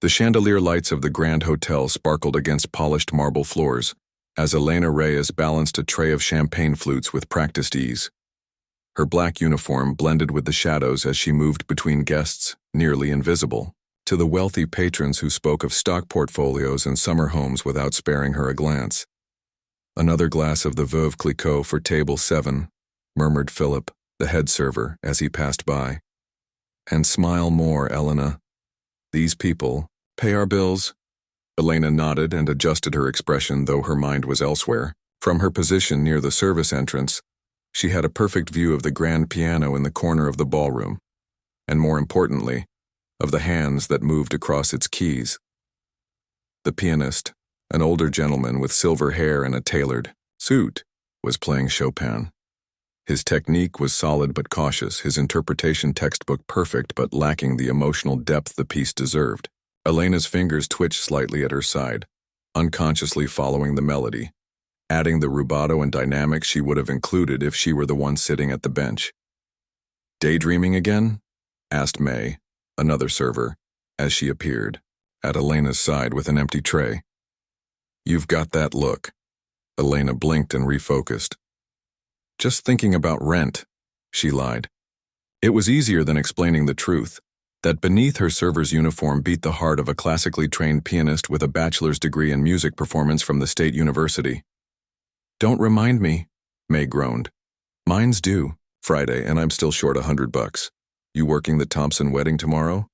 The chandelier lights of the Grand Hotel sparkled against polished marble floors, as Elena Reyes balanced a tray of champagne flutes with practiced ease. Her black uniform blended with the shadows as she moved between guests, nearly invisible, to the wealthy patrons who spoke of stock portfolios and summer homes without sparing her a glance. "Another glass of the Veuve Clicquot for table 7, murmured Philip, the head server, as he passed by. "And smile more, Elena. These people pay our bills." Elena nodded and adjusted her expression, though her mind was elsewhere. From her position near the service entrance, she had a perfect view of the grand piano in the corner of the ballroom, and more importantly, of the hands that moved across its keys. The pianist, an older gentleman with silver hair and a tailored suit, was playing Chopin. His technique was solid but cautious, his interpretation textbook perfect but lacking the emotional depth the piece deserved. Elena's fingers twitched slightly at her side, unconsciously following the melody, adding the rubato and dynamics she would have included if she were the one sitting at the bench. "Daydreaming again?" asked May, another server, as she appeared, at Elena's side with an empty tray. "You've got that look." Elena blinked and refocused. "Just thinking about rent," she lied. It was easier than explaining the truth, that beneath her server's uniform beat the heart of a classically trained pianist with a bachelor's degree in music performance from the State University. "Don't remind me," May groaned. "Mine's due Friday, and I'm still short $100. You working the Thompson wedding tomorrow?"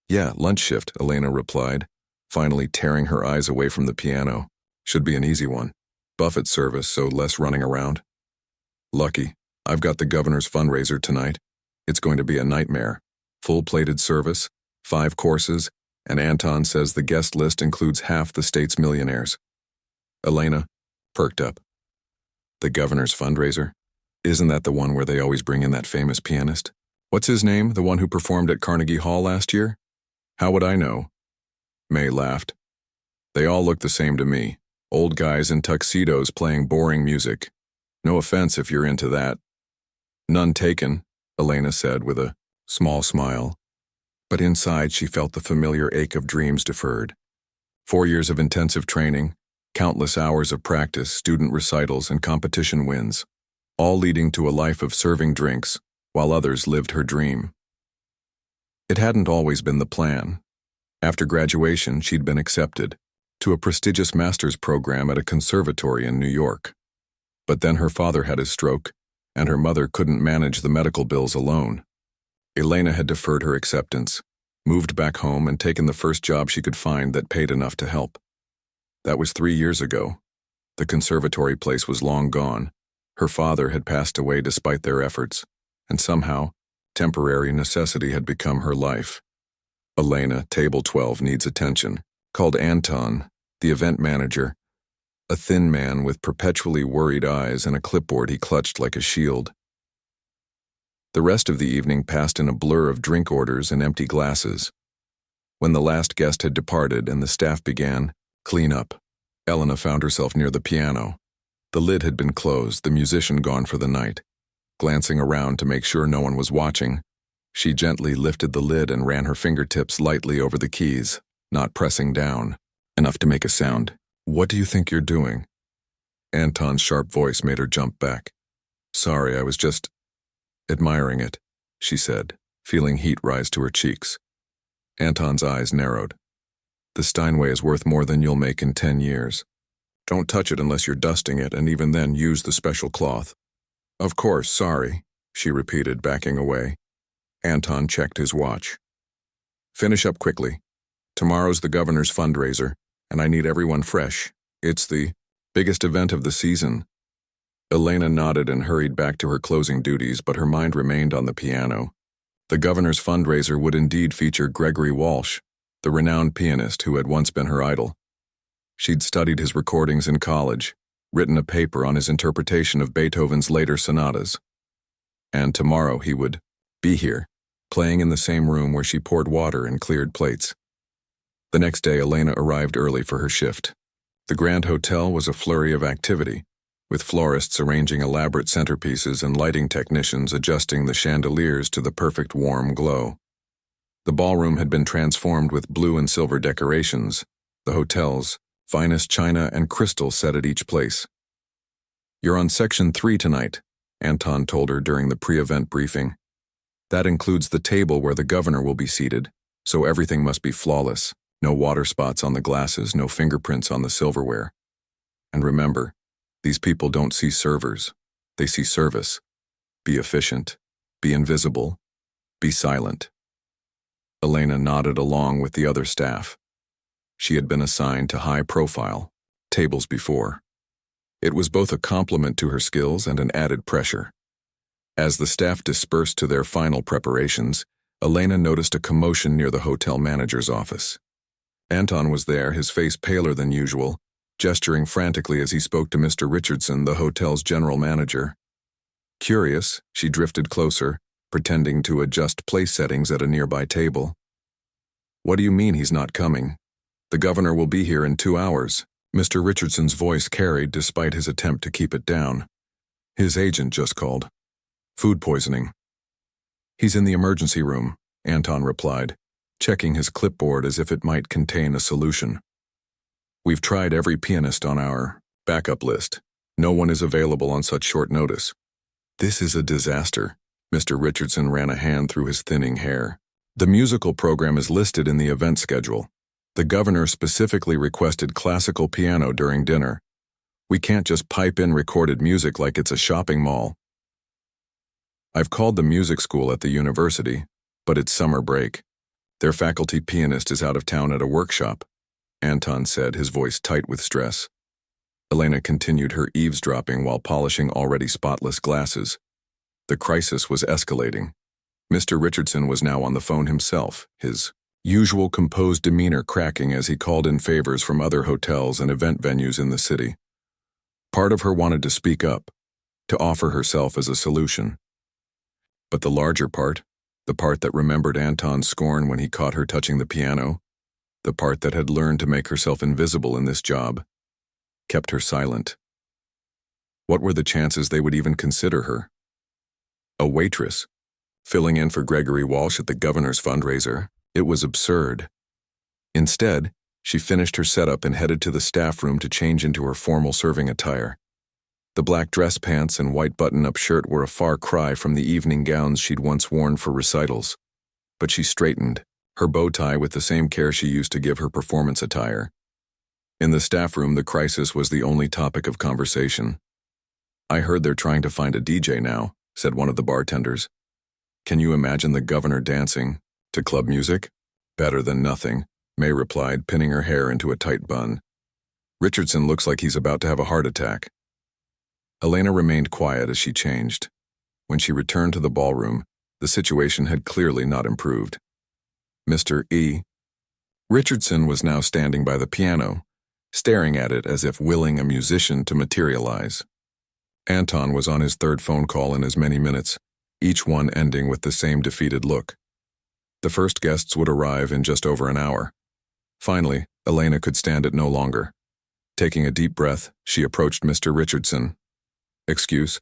"Yeah, lunch shift," Elena replied, finally tearing her eyes away from the piano. "Should be an easy one. Buffet service, so less running around." "Lucky. I've got the governor's fundraiser tonight. It's going to be a nightmare. Full-plated service, 5 courses, and Anton says the guest list includes half the state's millionaires." Elena perked up. "The governor's fundraiser? Isn't that the one where they always bring in that famous pianist? What's his name, the one who performed at Carnegie Hall last year?" "How would I know?" May laughed. "They all look the same to me. Old guys in tuxedos playing boring music. No offense if you're into that." "None taken," Elena said with a small smile. But inside she felt the familiar ache of dreams deferred. 4 years of intensive training, countless hours of practice, student recitals, and competition wins, all leading to a life of serving drinks, while others lived her dream. It hadn't always been the plan. After graduation, she'd been accepted to a prestigious master's program at a conservatory in New York. But then her father had his stroke, and her mother couldn't manage the medical bills alone. Elena had deferred her acceptance, moved back home, and taken the first job she could find that paid enough to help. That was 3 years ago. The conservatory place was long gone. Her father had passed away despite their efforts, and somehow, temporary necessity had become her life. Elena, table 12, needs attention, called Anton, the event manager, a thin man with perpetually worried eyes and a clipboard he clutched like a shield. The rest of the evening passed in a blur of drink orders and empty glasses. When the last guest had departed and the staff began clean up, Elena found herself near the piano. The lid had been closed, the musician gone for the night. Glancing around to make sure no one was watching, she gently lifted the lid and ran her fingertips lightly over the keys, not pressing down, enough to make a sound. "What do you think you're doing?" Anton's sharp voice made her jump back. "Sorry, I was just admiring it," she said, feeling heat rise to her cheeks. Anton's eyes narrowed. "The Steinway is worth more than you'll make in 10 years. Don't touch it unless you're dusting it, and even then use the special cloth." "Of course, sorry," she repeated, backing away. Anton checked his watch. "Finish up quickly. Tomorrow's the governor's fundraiser, and I need everyone fresh. It's the biggest event of the season." Elena nodded and hurried back to her closing duties, but her mind remained on the piano. The governor's fundraiser would indeed feature Gregory Walsh, the renowned pianist who had once been her idol. She'd studied his recordings in college, written a paper on his interpretation of Beethoven's later sonatas. And tomorrow he would be here, playing in the same room where she poured water and cleared plates. The next day, Elena arrived early for her shift. The Grand Hotel was a flurry of activity, with florists arranging elaborate centerpieces and lighting technicians adjusting the chandeliers to the perfect warm glow. The ballroom had been transformed with blue and silver decorations, the hotel's finest china and crystal set at each place. "You're on Section 3 tonight," Anton told her during the pre-event briefing. "That includes the table where the governor will be seated, so everything must be flawless. No water spots on the glasses, no fingerprints on the silverware. And remember, these people don't see servers. They see service. Be efficient. Be invisible. Be silent." Elena nodded along with the other staff. She had been assigned to high-profile tables before. It was both a compliment to her skills and an added pressure. As the staff dispersed to their final preparations, Elena noticed a commotion near the hotel manager's office. Anton was there, his face paler than usual, gesturing frantically as he spoke to Mr. Richardson, the hotel's general manager. Curious, she drifted closer, pretending to adjust place settings at a nearby table. "What do you mean he's not coming? The governor will be here in 2 hours." Mr. Richardson's voice carried despite his attempt to keep it down. "His agent just called. Food poisoning." "He's in the emergency room," Anton replied, checking his clipboard as if it might contain a solution. "We've tried every pianist on our backup list. No one is available on such short notice." "This is a disaster." Mr. Richardson ran a hand through his thinning hair. "The musical program is listed in the event schedule. The governor specifically requested classical piano during dinner. We can't just pipe in recorded music like it's a shopping mall." "I've called the music school at the university, but it's summer break. Their faculty pianist is out of town at a workshop," Anton said, his voice tight with stress. Elena continued her eavesdropping while polishing already spotless glasses. The crisis was escalating. Mr. Richardson was now on the phone himself, his usual composed demeanor cracking as he called in favors from other hotels and event venues in the city. Part of her wanted to speak up, to offer herself as a solution. But the larger part, the part that remembered Anton's scorn when he caught her touching the piano, the part that had learned to make herself invisible in this job, kept her silent. What were the chances they would even consider her? A waitress, filling in for Gregory Walsh at the governor's fundraiser. It was absurd. Instead, she finished her setup and headed to the staff room to change into her formal serving attire. The black dress pants and white button-up shirt were a far cry from the evening gowns she'd once worn for recitals. But she straightened, her bow tie with the same care she used to give her performance attire. In the staff room, the crisis was the only topic of conversation. "I heard they're trying to find a DJ now," said one of the bartenders. "Can you imagine the governor dancing to club music?" "Better than nothing," May replied, pinning her hair into a tight bun. "Richardson looks like he's about to have a heart attack." Elena remained quiet as she changed. When she returned to the ballroom, the situation had clearly not improved. Mr. Richardson was now standing by the piano, staring at it as if willing a musician to materialize. Anton was on his third phone call in as many minutes, each one ending with the same defeated look. The first guests would arrive in just over an hour. Finally, Elena could stand it no longer. Taking a deep breath, she approached Mr. Richardson. "Excuse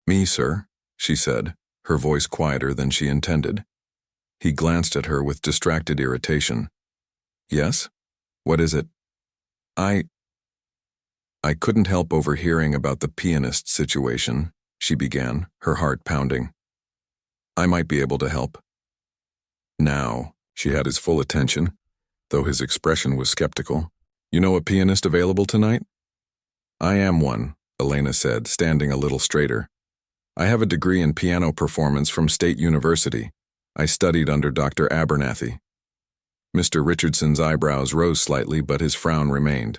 me, sir," she said, her voice quieter than she intended. He glanced at her with distracted irritation. "Yes? What is it?" I couldn't help overhearing about the pianist situation," she began, her heart pounding. "I might be able to help." Now, she had his full attention, though his expression was skeptical. "You know a pianist available tonight?" "I am one," Elena said, standing a little straighter. "I have a degree in piano performance from State University. I studied under Dr. Abernathy." Mr. Richardson's eyebrows rose slightly, but his frown remained.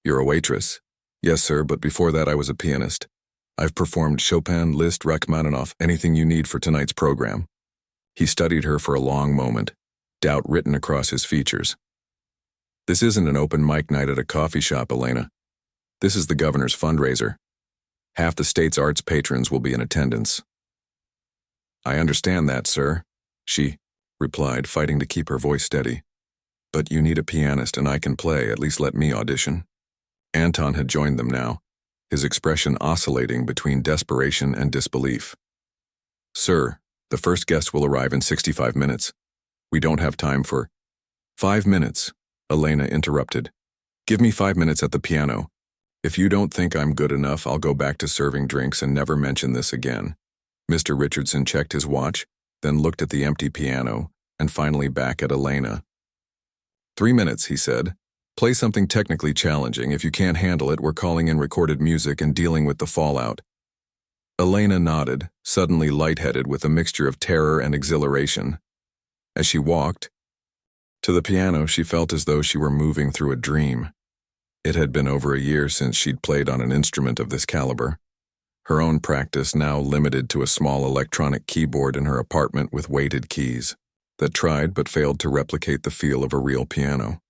"You're a waitress?" "Yes, sir, but before that I was a pianist. I've performed Chopin, Liszt, Rachmaninoff, anything you need for tonight's program." He studied her for a long moment, doubt written across his features. "This isn't an open mic night at a coffee shop, Elena. This is the governor's fundraiser. Half the state's arts patrons will be in attendance." "I understand that, sir," she replied, fighting to keep her voice steady. "But you need a pianist and I can play, at least let me audition." Anton had joined them now, his expression oscillating between desperation and disbelief. "Sir, the first guest will arrive in 65 minutes. We don't have time for 5 minutes, Elena interrupted. Give me 5 minutes at the piano. If you don't think I'm good enough, I'll go back to serving drinks and never mention this again. Mr. Richardson checked his watch, then looked at the empty piano, and finally back at Elena. 3 minutes, he said. Play something technically challenging. If you can't handle it, we're calling in recorded music and dealing with the fallout. Elena nodded, suddenly lightheaded with a mixture of terror and exhilaration. As she walked to the piano, she felt as though she were moving through a dream. It had been over a year since she'd played on an instrument of this caliber. Her own practice now limited to a small electronic keyboard in her apartment with weighted keys that tried but failed to replicate the feel of a real piano.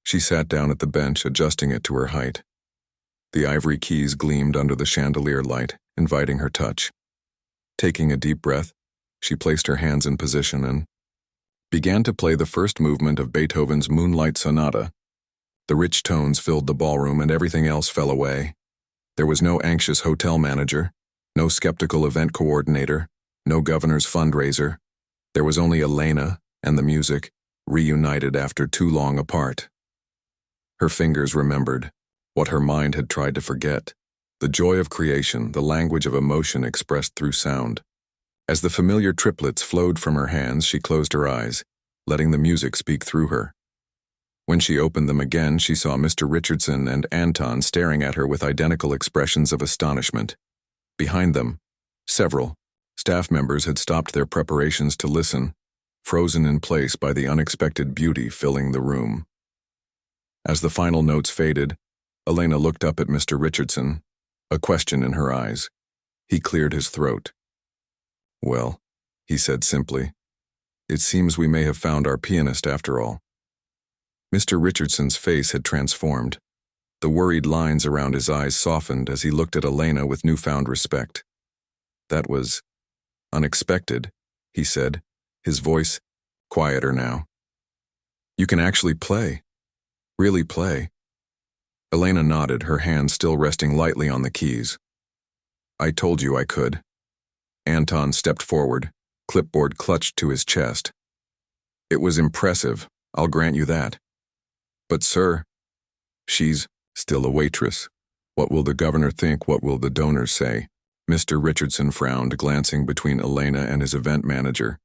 She sat down at the bench, adjusting it to her height. The ivory keys gleamed under the chandelier light, inviting her touch. Taking a deep breath, she placed her hands in position and began to play the first movement of Beethoven's Moonlight Sonata. The rich tones filled the ballroom and everything else fell away. There was no anxious hotel manager, no skeptical event coordinator, no governor's fundraiser. There was only Elena and the music, reunited after too long apart. Her fingers remembered what her mind had tried to forget, the joy of creation, the language of emotion expressed through sound. As the familiar triplets flowed from her hands, she closed her eyes, letting the music speak through her. When she opened them again, she saw Mr. Richardson and Anton staring at her with identical expressions of astonishment. Behind them, several staff members had stopped their preparations to listen, frozen in place by the unexpected beauty filling the room. As the final notes faded, Elena looked up at Mr. Richardson, a question in her eyes. He cleared his throat. Well, he said simply, it seems we may have found our pianist after all. Mr. Richardson's face had transformed. The worried lines around his eyes softened as he looked at Elena with newfound respect. That was unexpected, he said, his voice quieter now. You can actually play. Really play. Elena nodded, her hand still resting lightly on the keys. I told you I could. Anton stepped forward, clipboard clutched to his chest. It was impressive, I'll grant you that. But sir, she's still a waitress. What will the governor think? What will the donors say? Mr. Richardson frowned, glancing between Elena and his event manager.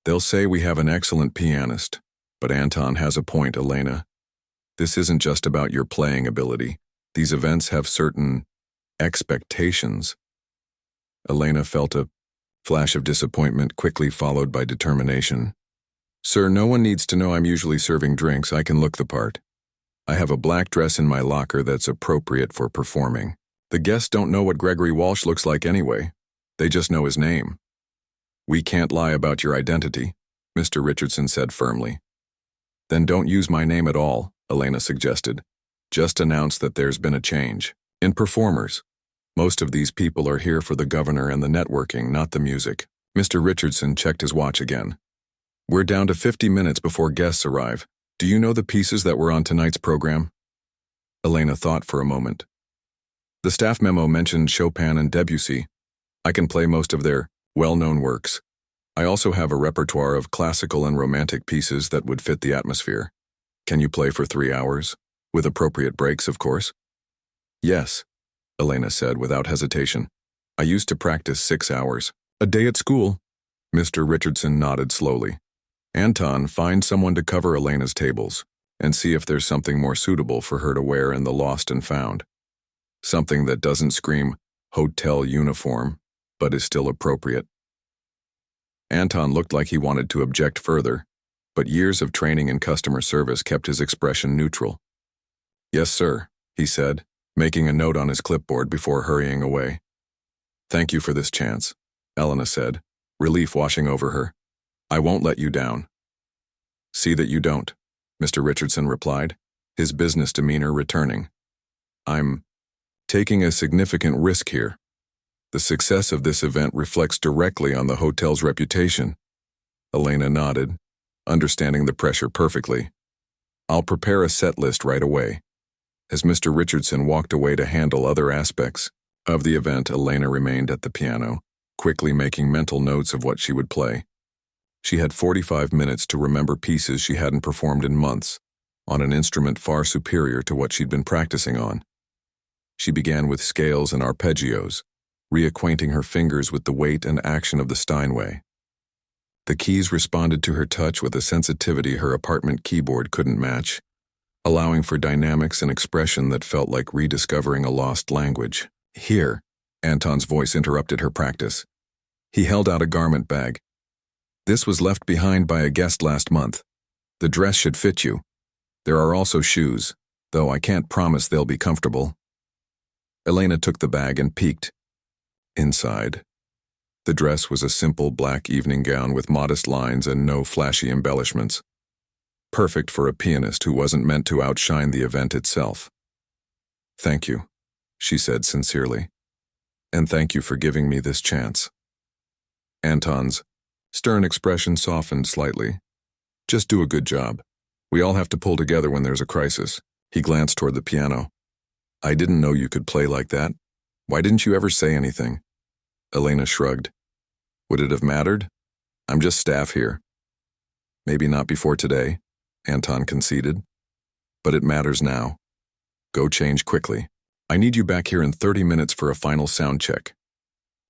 They'll say we have an excellent pianist, but Anton has a point, Elena. This isn't just about your playing ability. These events have certain expectations. Elena felt a flash of disappointment, quickly followed by determination. Sir, no one needs to know I'm usually serving drinks. I can look the part. I have a black dress in my locker that's appropriate for performing. The guests don't know what Gregory Walsh looks like anyway. They just know his name. We can't lie about your identity, Mr. Richardson said firmly. Then don't use my name at all, Elena suggested. Just announce that there's been a change. In performers. Most of these people are here for the governor and the networking, not the music. Mr. Richardson checked his watch again. We're down to 50 minutes before guests arrive. Do you know the pieces that were on tonight's program? Elena thought for a moment. The staff memo mentioned Chopin and Debussy. I can play most of their well-known works. I also have a repertoire of classical and romantic pieces that would fit the atmosphere. Can you play for 3 hours? With appropriate breaks, of course. Yes, Elena said without hesitation. I used to practice 6 hours a day at school. Mr. Richardson nodded slowly. Anton, find someone to cover Elena's tables and see if there's something more suitable for her to wear in the lost and found. Something that doesn't scream hotel uniform, but is still appropriate. Anton looked like he wanted to object further, but years of training in customer service kept his expression neutral. Yes, sir, he said, making a note on his clipboard before hurrying away. Thank you for this chance, Elena said, relief washing over her. I won't let you down. See that you don't, Mr. Richardson replied, his business demeanor returning. I'm taking a significant risk here. The success of this event reflects directly on the hotel's reputation. Elena nodded, understanding the pressure perfectly. I'll prepare a set list right away. As Mr. Richardson walked away to handle other aspects of the event, Elena remained at the piano, quickly making mental notes of what she would play. She had 45 minutes to remember pieces she hadn't performed in months, on an instrument far superior to what she'd been practicing on. She began with scales and arpeggios, reacquainting her fingers with the weight and action of the Steinway. The keys responded to her touch with a sensitivity her apartment keyboard couldn't match, allowing for dynamics and expression that felt like rediscovering a lost language. "Here," Anton's voice interrupted her practice. He held out a garment bag. "This was left behind by a guest last month. The dress should fit you. There are also shoes, though I can't promise they'll be comfortable." Elena took the bag and peeked. Inside, the dress was a simple black evening gown with modest lines and no flashy embellishments. Perfect for a pianist who wasn't meant to outshine the event itself. "Thank you," she said sincerely. "And thank you for giving me this chance." Anton's stern expression softened slightly. "Just do a good job. We all have to pull together when there's a crisis." He glanced toward the piano. "I didn't know you could play like that. Why didn't you ever say anything?" Elena shrugged. "Would it have mattered? I'm just staff here." "Maybe not before today," Anton conceded. "But it matters now. Go change quickly. I need you back here in 30 minutes for a final sound check."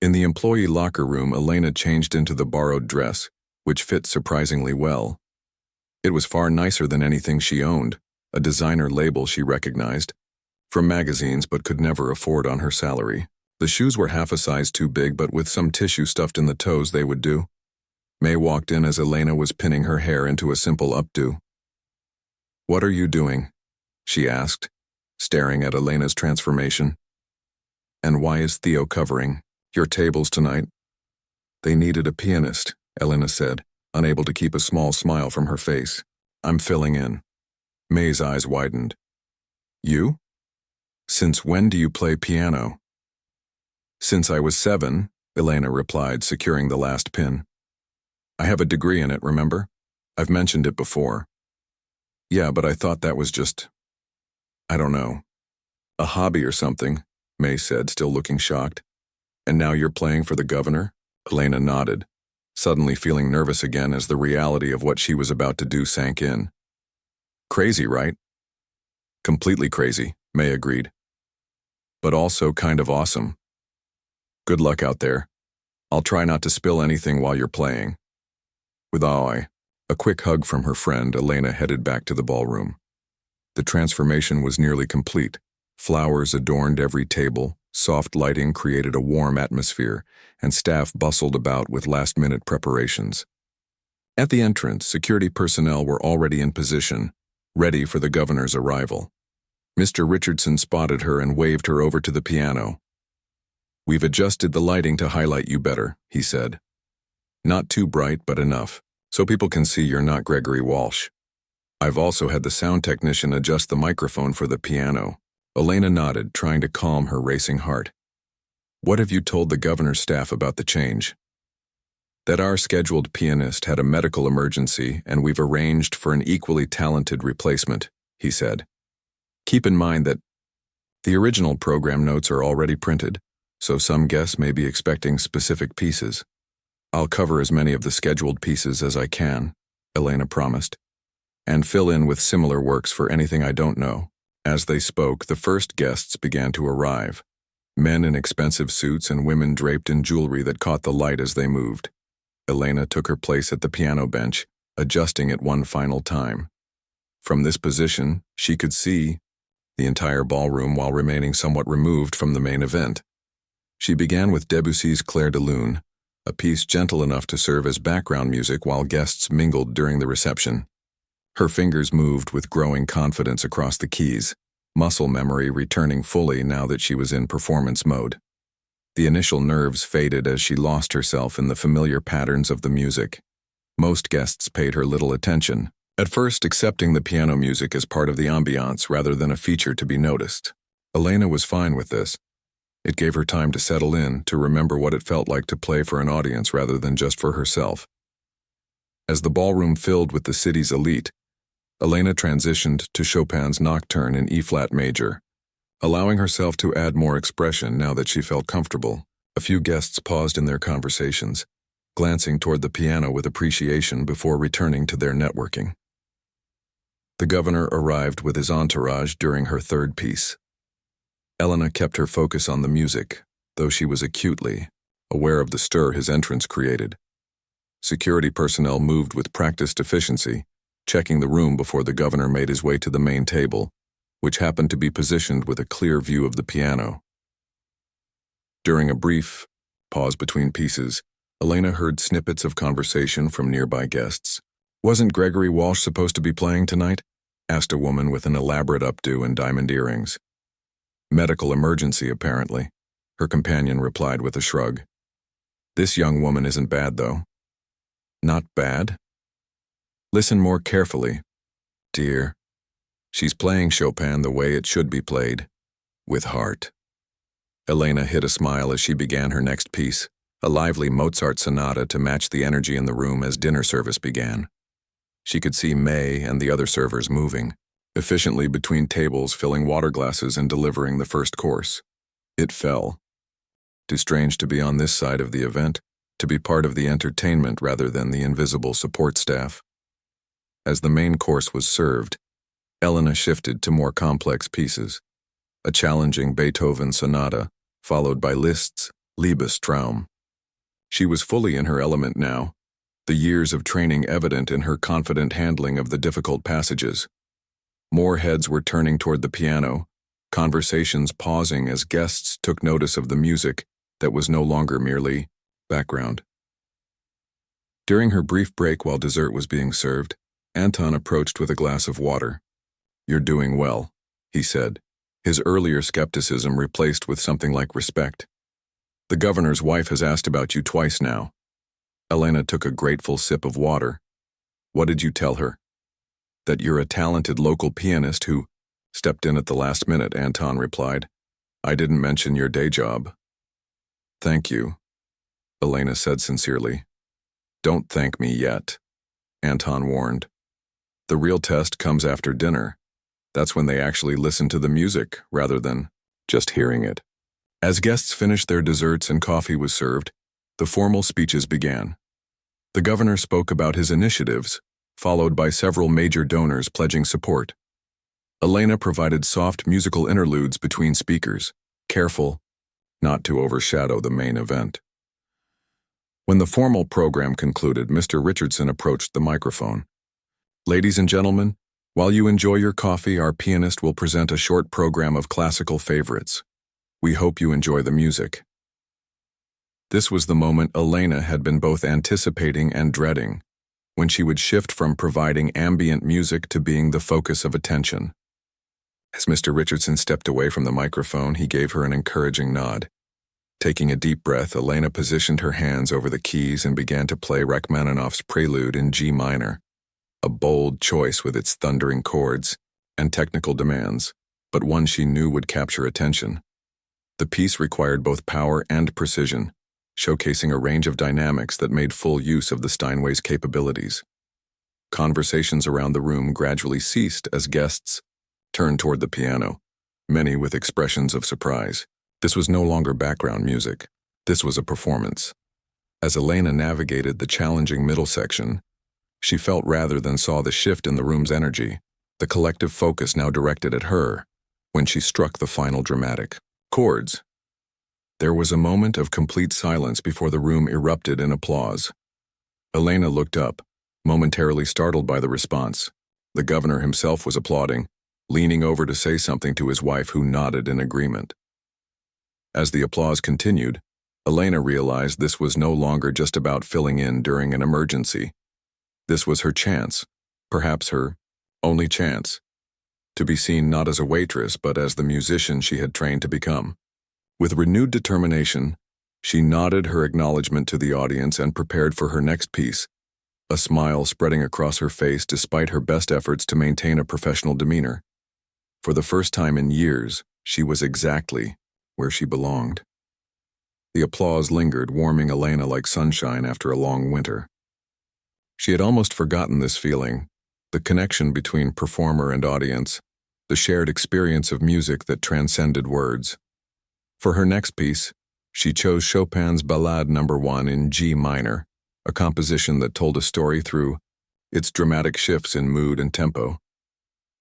In the employee locker room, Elena changed into the borrowed dress, which fit surprisingly well. It was far nicer than anything she owned, a designer label she recognized from magazines but could never afford on her salary. The shoes were half a size too big, but with some tissue stuffed in the toes they would do. May walked in as Elena was pinning her hair into a simple updo. "What are you doing?" she asked, staring at Elena's transformation. "And why is Theo covering your tables tonight?" "They needed a pianist," Elena said, unable to keep a small smile from her face. "I'm filling in." May's eyes widened. "You? Since when do you play piano?" "Since I was 7, Elena replied, securing the last pin. "I have a degree in it, remember? I've mentioned it before." "Yeah, but I thought that was just, I don't know, a hobby or something," May said, still looking shocked. "And now you're playing for the governor?" Elena nodded, suddenly feeling nervous again as the reality of what she was about to do sank in. "Crazy, right?" "Completely crazy," May agreed. "But also kind of awesome. Good luck out there. I'll try not to spill anything while you're playing." With a quick hug from her friend, Elena headed back to the ballroom. The transformation was nearly complete. Flowers adorned every table, soft lighting created a warm atmosphere, and staff bustled about with last-minute preparations. At the entrance, security personnel were already in position, ready for the governor's arrival. Mr. Richardson spotted her and waved her over to the piano. "We've adjusted the lighting to highlight you better," he said. "Not too bright, but enough, so people can see you're not Gregory Walsh. I've also had the sound technician adjust the microphone for the piano." Elena nodded, trying to calm her racing heart. "What have you told the governor's staff about the change?" "That our scheduled pianist had a medical emergency and we've arranged for an equally talented replacement," he said. "Keep in mind that the original program notes are already printed, so some guests may be expecting specific pieces. I'll cover as many of the scheduled pieces as I can," Elena promised, "and fill in with similar works for anything I don't know." As they spoke, the first guests began to arrive, men in expensive suits and women draped in jewelry that caught the light as they moved. Elena took her place at the piano bench, adjusting it one final time. From this position, she could see the entire ballroom while remaining somewhat removed from the main event. She began with Debussy's Clair de Lune, a piece gentle enough to serve as background music while guests mingled during the reception. Her fingers moved with growing confidence across the keys, muscle memory returning fully now that she was in performance mode. The initial nerves faded as she lost herself in the familiar patterns of the music. Most guests paid her little attention, at first accepting the piano music as part of the ambiance rather than a feature to be noticed. Elena was fine with this. It gave her time to settle in, to remember what it felt like to play for an audience rather than just for herself. As the ballroom filled with the city's elite, Elena transitioned to Chopin's Nocturne in E-flat major, allowing herself to add more expression now that she felt comfortable. A few guests paused in their conversations, glancing toward the piano with appreciation before returning to their networking. The governor arrived with his entourage during her third piece. Elena kept her focus on the music, though she was acutely aware of the stir his entrance created. Security personnel moved with practiced efficiency, checking the room before the governor made his way to the main table, which happened to be positioned with a clear view of the piano. During a brief pause between pieces, Elena heard snippets of conversation from nearby guests. "Wasn't Gregory Walsh supposed to be playing tonight?" asked a woman with an elaborate updo and diamond earrings. "Medical emergency, apparently," her companion replied with a shrug. "This young woman isn't bad, though." "Not bad?" "Listen more carefully, dear. She's playing Chopin the way it should be played, with heart." Elena hid a smile as she began her next piece, a lively Mozart sonata to match the energy in the room as dinner service began. She could see May and the other servers moving efficiently between tables, filling water glasses and delivering the first course. It fell. Too strange to be on this side of the event, to be part of the entertainment rather than the invisible support staff. As the main course was served, Elena shifted to more complex pieces, a challenging Beethoven sonata, followed by Liszt's Liebestraum. She was fully in her element now, the years of training evident in her confident handling of the difficult passages. More heads were turning toward the piano, conversations pausing as guests took notice of the music that was no longer merely background. During her brief break while dessert was being served, Anton approached with a glass of water. "You're doing well," he said, his earlier skepticism replaced with something like respect. "The governor's wife has asked about you twice now." Elena took a grateful sip of water. "What did you tell her?" "That you're a talented local pianist who stepped in at the last minute," Anton replied. "I didn't mention your day job." "Thank you," Elena said sincerely. "Don't thank me yet," Anton warned. "The real test comes after dinner. That's when they actually listen to the music rather than just hearing it." As guests finished their desserts and coffee was served, the formal speeches began. The governor spoke about his initiatives, followed by several major donors pledging support. Elena provided soft musical interludes between speakers, careful not to overshadow the main event. When the formal program concluded, Mr. Richardson approached the microphone. "Ladies and gentlemen, while you enjoy your coffee, our pianist will present a short program of classical favorites. We hope you enjoy the music." This was the moment Elena had been both anticipating and dreading, when she would shift from providing ambient music to being the focus of attention. As Mr. Richardson stepped away from the microphone, he gave her an encouraging nod. Taking a deep breath, Elena positioned her hands over the keys and began to play Rachmaninoff's Prelude in G minor, a bold choice with its thundering chords and technical demands, but one she knew would capture attention. The piece required both power and precision, showcasing a range of dynamics that made full use of the Steinway's capabilities. Conversations around the room gradually ceased as guests turned toward the piano, many with expressions of surprise. This was no longer background music. This was a performance. As Elena navigated the challenging middle section, she felt rather than saw the shift in the room's energy, the collective focus now directed at her, when she struck the final dramatic chords. There was a moment of complete silence before the room erupted in applause. Elena looked up, momentarily startled by the response. The governor himself was applauding, leaning over to say something to his wife, who nodded in agreement. As the applause continued, Elena realized this was no longer just about filling in during an emergency. This was her chance, perhaps her only chance, to be seen not as a waitress but as the musician she had trained to become. With renewed determination, she nodded her acknowledgement to the audience and prepared for her next piece, a smile spreading across her face despite her best efforts to maintain a professional demeanor. For the first time in years, she was exactly where she belonged. The applause lingered, warming Elena like sunshine after a long winter. She had almost forgotten this feeling, the connection between performer and audience, the shared experience of music that transcended words. For her next piece, she chose Chopin's Ballade No. 1 in G minor, a composition that told a story through its dramatic shifts in mood and tempo.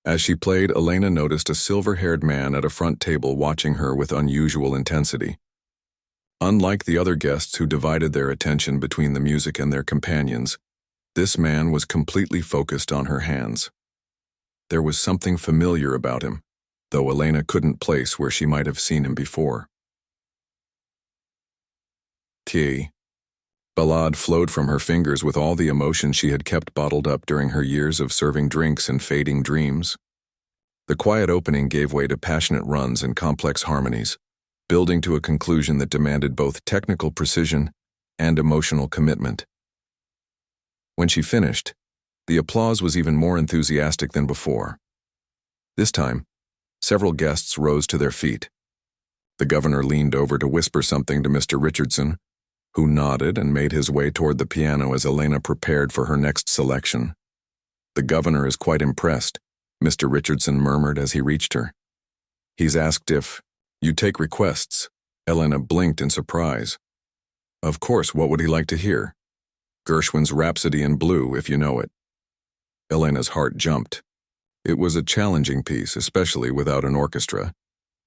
As she played, Elena noticed a silver-haired man at a front table watching her with unusual intensity. Unlike the other guests who divided their attention between the music and their companions, this man was completely focused on her hands. There was something familiar about him, though Elena couldn't place where she might have seen him before. Ballade flowed from her fingers with all the emotion she had kept bottled up during her years of serving drinks and fading dreams. The quiet opening gave way to passionate runs and complex harmonies, building to a conclusion that demanded both technical precision and emotional commitment. When she finished, the applause was even more enthusiastic than before. This time, several guests rose to their feet. The governor leaned over to whisper something to Mr. Richardson, who nodded and made his way toward the piano as Elena prepared for her next selection. "The governor is quite impressed," Mr. Richardson murmured as he reached her. "He's asked if you take requests." Elena blinked in surprise. "Of course, what would he like to hear?" "Gershwin's Rhapsody in Blue, if you know it." Elena's heart jumped. It was a challenging piece, especially without an orchestra,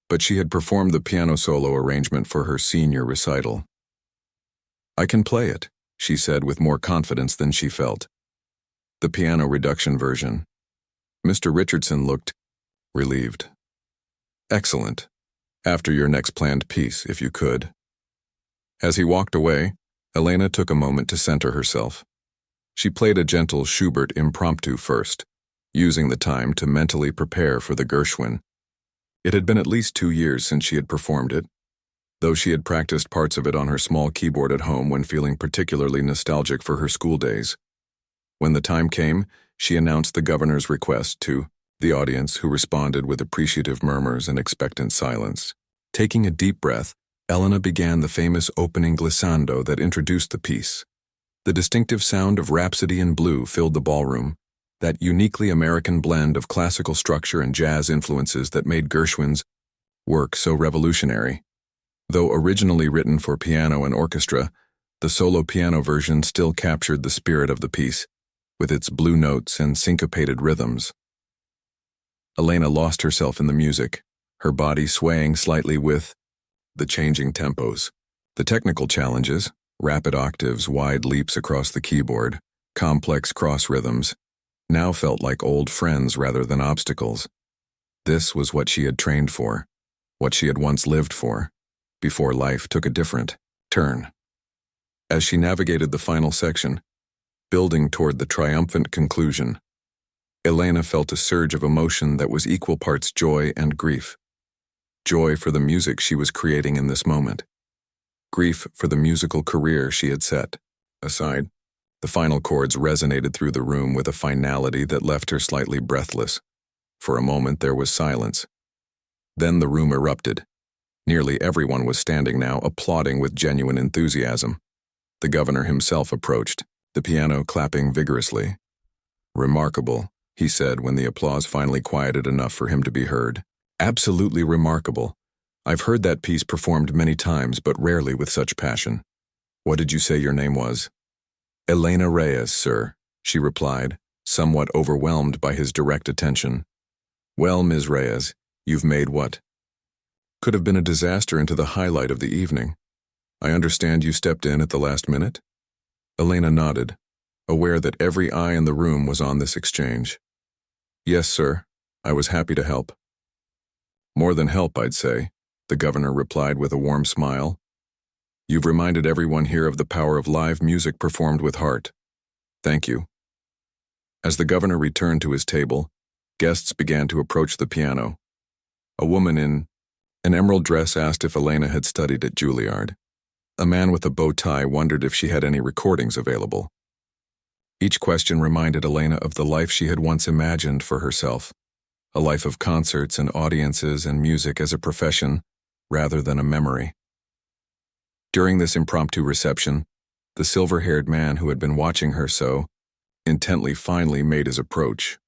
but she had performed the piano solo arrangement for her senior recital. "I can play it," she said with more confidence than she felt. "The piano reduction version." Mr. Richardson looked relieved. "Excellent. After your next planned piece, if you could." As he walked away, Elena took a moment to center herself. She played a gentle Schubert impromptu first, using the time to mentally prepare for the Gershwin. It had been at least 2 years since she had performed it, though she had practiced parts of it on her small keyboard at home when feeling particularly nostalgic for her school days. When the time came, she announced the governor's request to the audience, who responded with appreciative murmurs and expectant silence. Taking a deep breath, Elena began the famous opening glissando that introduced the piece. The distinctive sound of Rhapsody in Blue filled the ballroom, that uniquely American blend of classical structure and jazz influences that made Gershwin's work so revolutionary. Though originally written for piano and orchestra, the solo piano version still captured the spirit of the piece, with its blue notes and syncopated rhythms. Elena lost herself in the music, her body swaying slightly with the changing tempos. The technical challenges, rapid octaves, wide leaps across the keyboard, complex cross rhythms, now felt like old friends rather than obstacles. This was what she had trained for, what she had once lived for, before life took a different turn. As she navigated the final section, building toward the triumphant conclusion, Elena felt a surge of emotion that was equal parts joy and grief. Joy for the music she was creating in this moment. Grief for the musical career she had set aside. The final chords resonated through the room with a finality that left her slightly breathless. For a moment there was silence. Then the room erupted. Nearly everyone was standing now, applauding with genuine enthusiasm. The governor himself approached, the piano clapping vigorously. "Remarkable," he said when the applause finally quieted enough for him to be heard. "Absolutely remarkable. I've heard that piece performed many times, but rarely with such passion." "What did you say your name was?" "Elena Reyes, sir," she replied, somewhat overwhelmed by his direct attention. "Well, Ms. Reyes, you've made what could have been a disaster into the highlight of the evening. I understand you stepped in at the last minute?" Elena nodded, aware that every eye in the room was on this exchange. "Yes, sir. I was happy to help." "More than help, I'd say," the governor replied with a warm smile. "You've reminded everyone here of the power of live music performed with heart. Thank you." As the governor returned to his table, guests began to approach the piano. A woman in an emerald dress asked if Elena had studied at Juilliard. A man with a bow tie wondered if she had any recordings available. Each question reminded Elena of the life she had once imagined for herself, a life of concerts and audiences and music as a profession, rather than a memory. During this impromptu reception, the silver-haired man who had been watching her so intently finally made his approach.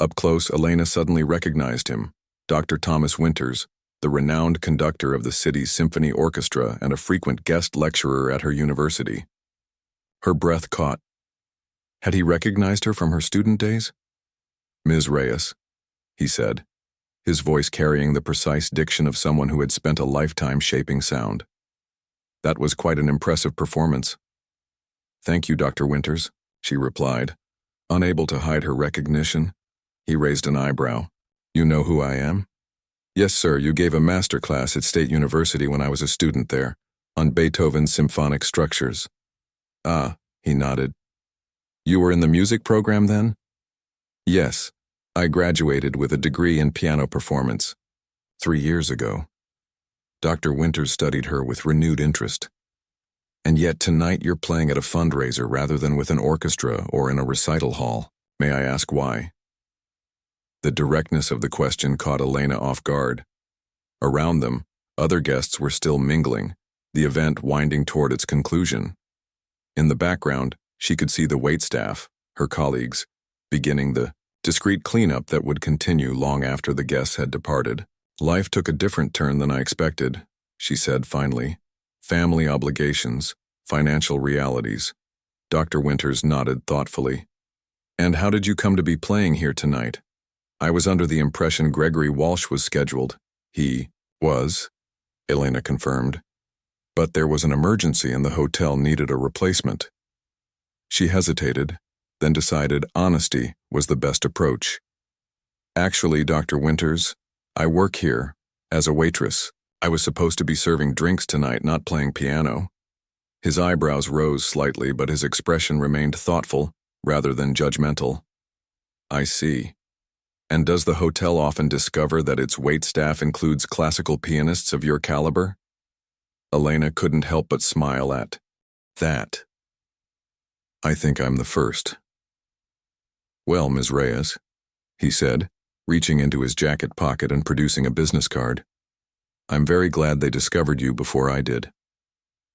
Up close, Elena suddenly recognized him, Dr. Thomas Winters, the renowned conductor of the city's symphony orchestra and a frequent guest lecturer at her university. Her breath caught. Had he recognized her from her student days? "Ms. Reyes," he said, his voice carrying the precise diction of someone who had spent a lifetime shaping sound. "That was quite an impressive performance." "Thank you, Dr. Winters," she replied. Unable to hide her recognition, he raised an eyebrow. "You know who I am?" "Yes, sir, you gave a master class at State University when I was a student there, on Beethoven's symphonic structures." "Ah," he nodded. "You were in the music program then?" "Yes, I graduated with a degree in piano performance 3 years ago." Dr. Winters studied her with renewed interest. "And yet tonight you're playing at a fundraiser rather than with an orchestra or in a recital hall. May I ask why?" The directness of the question caught Elena off guard. Around them, other guests were still mingling, the event winding toward its conclusion. In the background, she could see the waitstaff, her colleagues, beginning the discreet cleanup that would continue long after the guests had departed. "Life took a different turn than I expected," she said finally. "Family obligations, financial realities." Dr. Winters nodded thoughtfully. "And how did you come to be playing here tonight?" "I was under the impression Gregory Walsh was scheduled." "He was," Elena confirmed. "But there was an emergency and the hotel needed a replacement." She hesitated, then decided honesty was the best approach. "Actually, Dr. Winters, I work here as a waitress. I was supposed to be serving drinks tonight, not playing piano." His eyebrows rose slightly, but his expression remained thoughtful rather than judgmental. "I see. And does the hotel often discover that its waitstaff includes classical pianists of your caliber?" Elena couldn't help but smile at that. "I think I'm the first." "Well, Ms. Reyes," he said, reaching into his jacket pocket and producing a business card. "I'm very glad they discovered you before I did,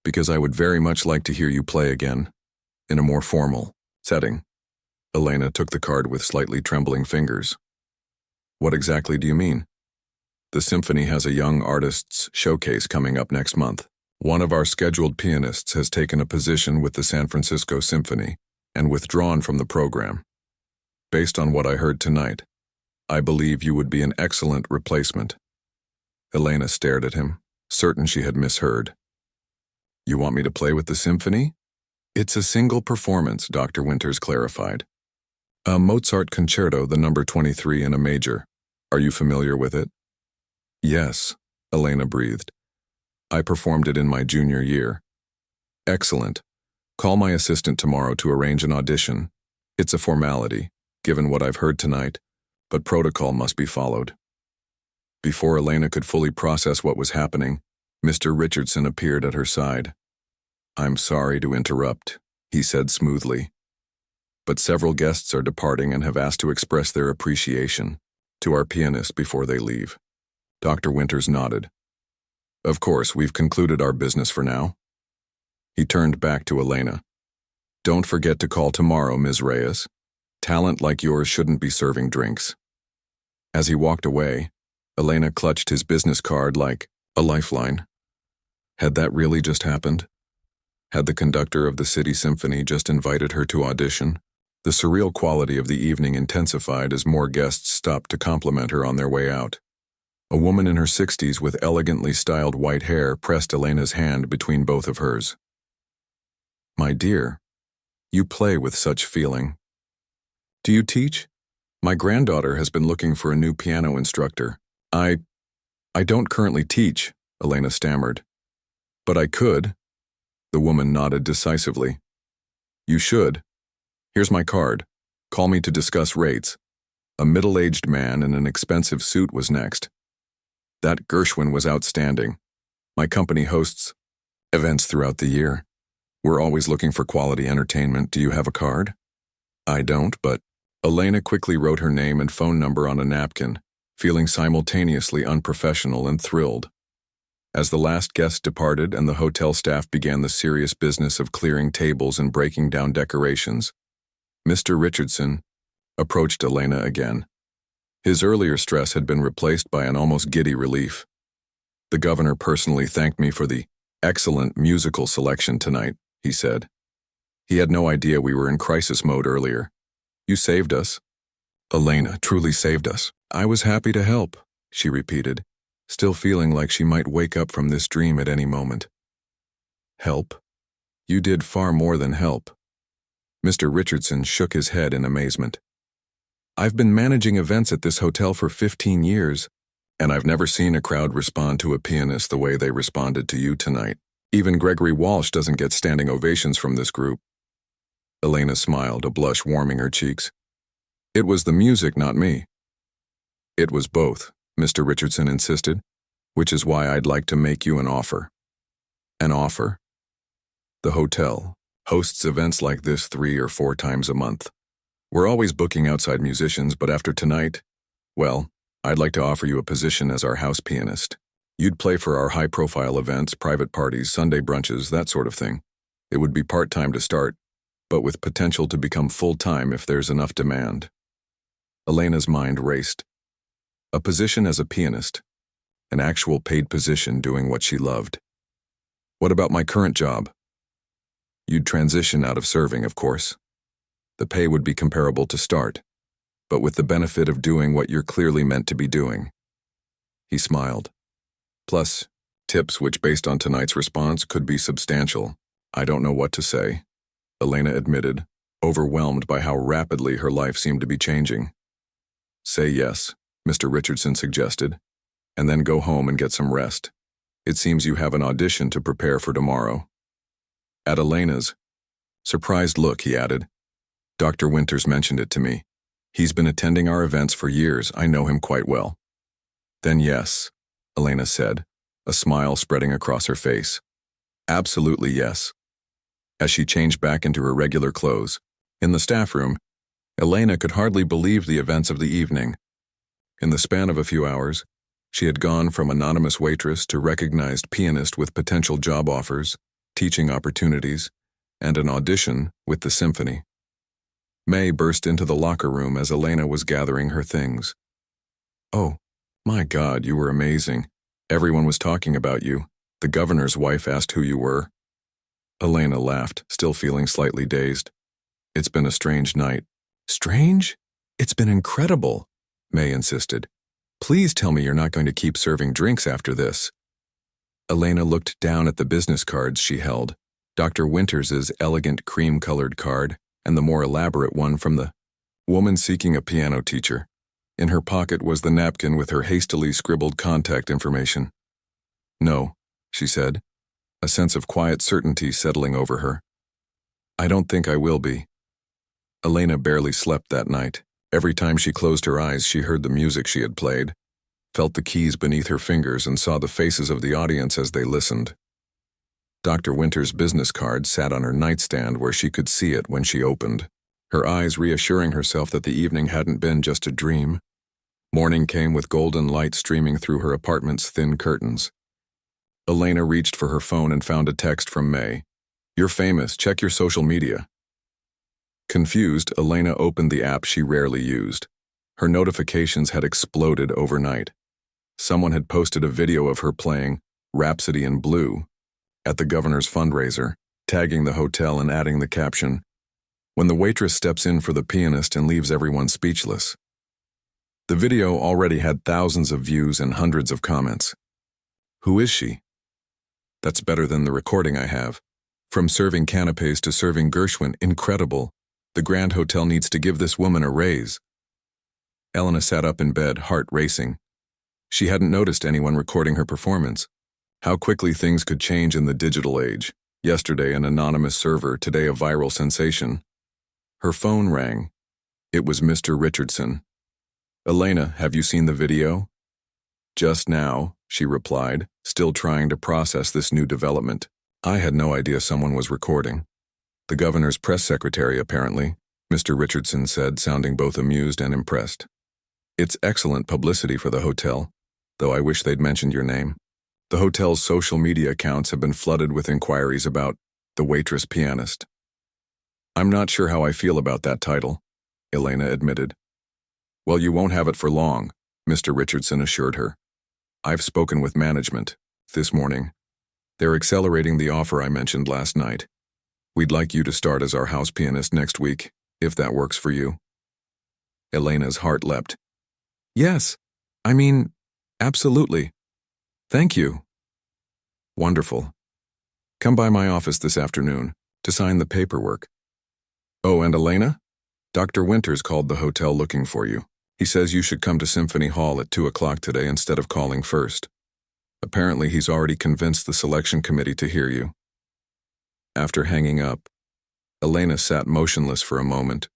because I would very much like to hear you play again, in a more formal setting." Elena took the card with slightly trembling fingers. "What exactly do you mean?" "The symphony has a young artists' showcase coming up next month. One of our scheduled pianists has taken a position with the San Francisco Symphony and withdrawn from the program. Based on what I heard tonight, I believe you would be an excellent replacement." Elena stared at him, certain she had misheard. "You want me to play with the symphony?" "It's a single performance," Dr. Winters clarified. "A Mozart concerto, the number 23 in a major. Are you familiar with it?" "Yes," Elena breathed. "I performed it in my junior year." "Excellent. Call my assistant tomorrow to arrange an audition. It's a formality, given what I've heard tonight, but protocol must be followed." Before Elena could fully process what was happening, Mr. Richardson appeared at her side. "I'm sorry to interrupt," he said smoothly, "but several guests are departing and have asked to express their appreciation to our pianist before they leave." Dr. Winters nodded. "Of course, we've concluded our business for now." He turned back to Elena. "Don't forget to call tomorrow, Ms. Reyes. Talent like yours shouldn't be serving drinks." As he walked away, Elena clutched his business card like a lifeline. Had that really just happened? Had the conductor of the City Symphony just invited her to audition? The surreal quality of the evening intensified as more guests stopped to compliment her on their way out. A woman in her 60s with elegantly styled white hair pressed Elena's hand between both of hers. "My dear, you play with such feeling. Do you teach? My granddaughter has been looking for a new piano instructor." I don't currently teach," Elena stammered. "But I could." The woman nodded decisively. "You should. Here's my card. Call me to discuss rates." A middle-aged man in an expensive suit was next. "That Gershwin was outstanding. My company hosts events throughout the year. We're always looking for quality entertainment. Do you have a card?" "I don't, but..." Elena quickly wrote her name and phone number on a napkin, feeling simultaneously unprofessional and thrilled. As the last guest departed and the hotel staff began the serious business of clearing tables and breaking down decorations, Mr. Richardson approached Elena again. His earlier stress had been replaced by an almost giddy relief. "The governor personally thanked me for the excellent musical selection tonight," he said. He had no idea we were in crisis mode earlier. You saved us. Elena truly saved us. I was happy to help, she repeated, still feeling like she might wake up from this dream at any moment. Help? You did far more than help. Mr. Richardson shook his head in amazement. I've been managing events at this hotel for 15 years, and I've never seen a crowd respond to a pianist the way they responded to you tonight. Even Gregory Walsh doesn't get standing ovations from this group. Elena smiled, a blush warming her cheeks. It was the music, not me. It was both, Mr. Richardson insisted, which is why I'd like to make you an offer. An offer? The hotel hosts events like this 3 or 4 times a month. We're always booking outside musicians, but after tonight, well, I'd like to offer you a position as our house pianist. You'd play for our high-profile events, private parties, Sunday brunches, that sort of thing. It would be part-time to start, but with potential to become full-time if there's enough demand. Elena's mind raced. A position as a pianist. An actual paid position doing what she loved. What about my current job? You'd transition out of serving, of course. The pay would be comparable to start, but with the benefit of doing what you're clearly meant to be doing. He smiled. Plus, tips which, based on tonight's response, could be substantial. I don't know what to say, Elena admitted, overwhelmed by how rapidly her life seemed to be changing. Say yes, Mr. Richardson suggested, and then go home and get some rest. It seems you have an audition to prepare for tomorrow. At Elena's surprised look, he added, Dr. Winters mentioned it to me. He's been attending our events for years. I know him quite well. Then yes, Elena said, a smile spreading across her face. Absolutely yes. As she changed back into her regular clothes, in the staff room, Elena could hardly believe the events of the evening. In the span of a few hours, she had gone from anonymous waitress to recognized pianist with potential job offers, teaching opportunities, and an audition with the symphony. May burst into the locker room as Elena was gathering her things. Oh, my God, you were amazing. Everyone was talking about you. The governor's wife asked who you were. Elena laughed, still feeling slightly dazed. It's been a strange night. Strange? It's been incredible, May insisted. Please tell me you're not going to keep serving drinks after this. Elena looked down at the business cards she held, Dr. Winters's elegant cream-colored card, and the more elaborate one from the woman seeking a piano teacher. In her pocket was the napkin with her hastily scribbled contact information. No, she said, a sense of quiet certainty settling over her. I don't think I will be. Elena barely slept that night. Every time she closed her eyes, she heard the music she had played, felt the keys beneath her fingers, and saw the faces of the audience as they listened. Dr. Winter's business card sat on her nightstand where she could see it when she opened, her eyes reassuring herself that the evening hadn't been just a dream. Morning came with golden light streaming through her apartment's thin curtains. Elena reached for her phone and found a text from May. You're famous, check your social media. Confused, Elena opened the app she rarely used. Her notifications had exploded overnight. Someone had posted a video of her playing Rhapsody in Blue at the governor's fundraiser, tagging the hotel and adding the caption, when the waitress steps in for the pianist and leaves everyone speechless. The video already had thousands of views and hundreds of comments. Who is she? That's better than the recording I have. From serving canapes to serving Gershwin, incredible. The Grand Hotel needs to give this woman a raise. Elena sat up in bed, heart racing. She hadn't noticed anyone recording her performance. How quickly things could change in the digital age. Yesterday an anonymous server, today a viral sensation. Her phone rang. It was Mr. Richardson. Elena, have you seen the video? Just now, she replied, still trying to process this new development. I had no idea someone was recording. The governor's press secretary, apparently, Mr. Richardson said, sounding both amused and impressed. It's excellent publicity for the hotel, though I wish they'd mentioned your name. The hotel's social media accounts have been flooded with inquiries about the waitress pianist. I'm not sure how I feel about that title, Elena admitted. Well, you won't have it for long, Mr. Richardson assured her. I've spoken with management this morning. They're accelerating the offer I mentioned last night. We'd like you to start as our house pianist next week, if that works for you. Elena's heart leapt. Yes, I mean, absolutely. Thank you. Wonderful. Come by my office this afternoon to sign the paperwork. Oh, and Elena? Dr. Winters called the hotel looking for you. He says you should come to Symphony Hall at 2 o'clock today instead of calling first. Apparently, he's already convinced the selection committee to hear you. After hanging up, Elena sat motionless for a moment,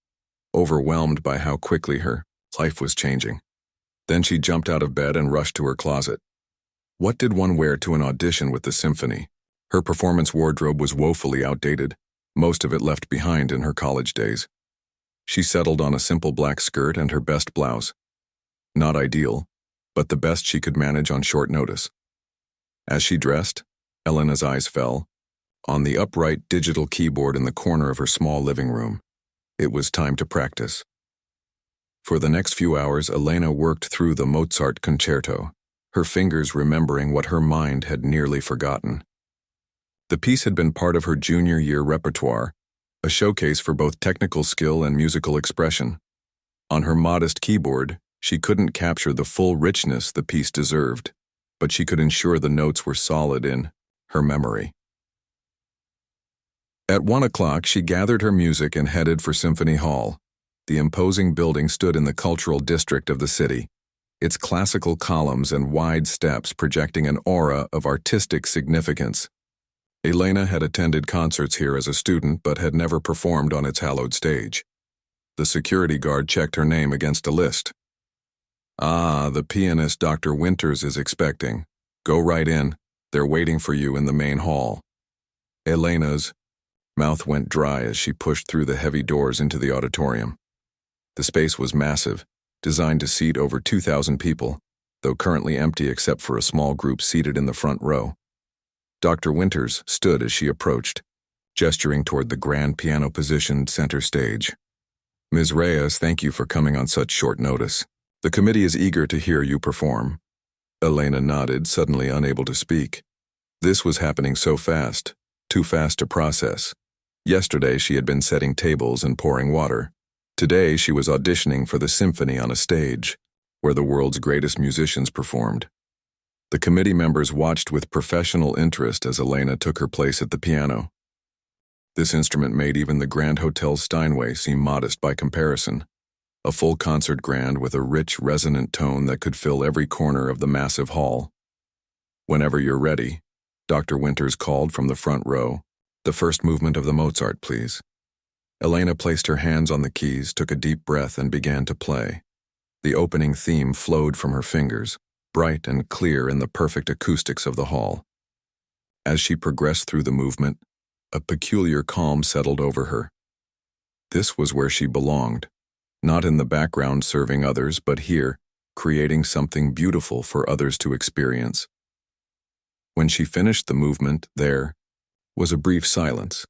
overwhelmed by how quickly her life was changing. Then she jumped out of bed and rushed to her closet. What did one wear to an audition with the symphony? Her performance wardrobe was woefully outdated, most of it left behind in her college days. She settled on a simple black skirt and her best blouse. Not ideal, but the best she could manage on short notice. As she dressed, Elena's eyes fell on the upright digital keyboard in the corner of her small living room. It was time to practice. For the next few hours, Elena worked through the Mozart concerto, her fingers remembering what her mind had nearly forgotten. The piece had been part of her junior year repertoire, a showcase for both technical skill and musical expression. On her modest keyboard, she couldn't capture the full richness the piece deserved, but she could ensure the notes were solid in her memory. At 1 o'clock, she gathered her music and headed for Symphony Hall. The imposing building stood in the cultural district of the city, its classical columns and wide steps projecting an aura of artistic significance. Elena had attended concerts here as a student but had never performed on its hallowed stage. The security guard checked her name against a list. Ah, the pianist Dr. Winters is expecting. Go right in. They're waiting for you in the main hall. Elena's mouth went dry as she pushed through the heavy doors into the auditorium. The space was massive, designed to seat over 2,000 people, though currently empty except for a small group seated in the front row. Dr. Winters stood as she approached, gesturing toward the grand piano positioned center stage. Ms. Reyes, thank you for coming on such short notice. The committee is eager to hear you perform. Elena nodded, suddenly unable to speak. This was happening so fast, too fast to process. Yesterday she had been setting tables and pouring water. Today she was auditioning for the symphony on a stage, where the world's greatest musicians performed. The committee members watched with professional interest as Elena took her place at the piano. This instrument made even the Grand Hotel Steinway seem modest by comparison. A full concert grand with a rich, resonant tone that could fill every corner of the massive hall. Whenever you're ready, Dr. Winters called from the front row. The first movement of the Mozart, please. Elena placed her hands on the keys, took a deep breath, and began to play. The opening theme flowed from her fingers, bright and clear in the perfect acoustics of the hall. As she progressed through the movement, a peculiar calm settled over her. This was where she belonged, not in the background serving others, but here, creating something beautiful for others to experience. When she finished the movement, there was a brief silence,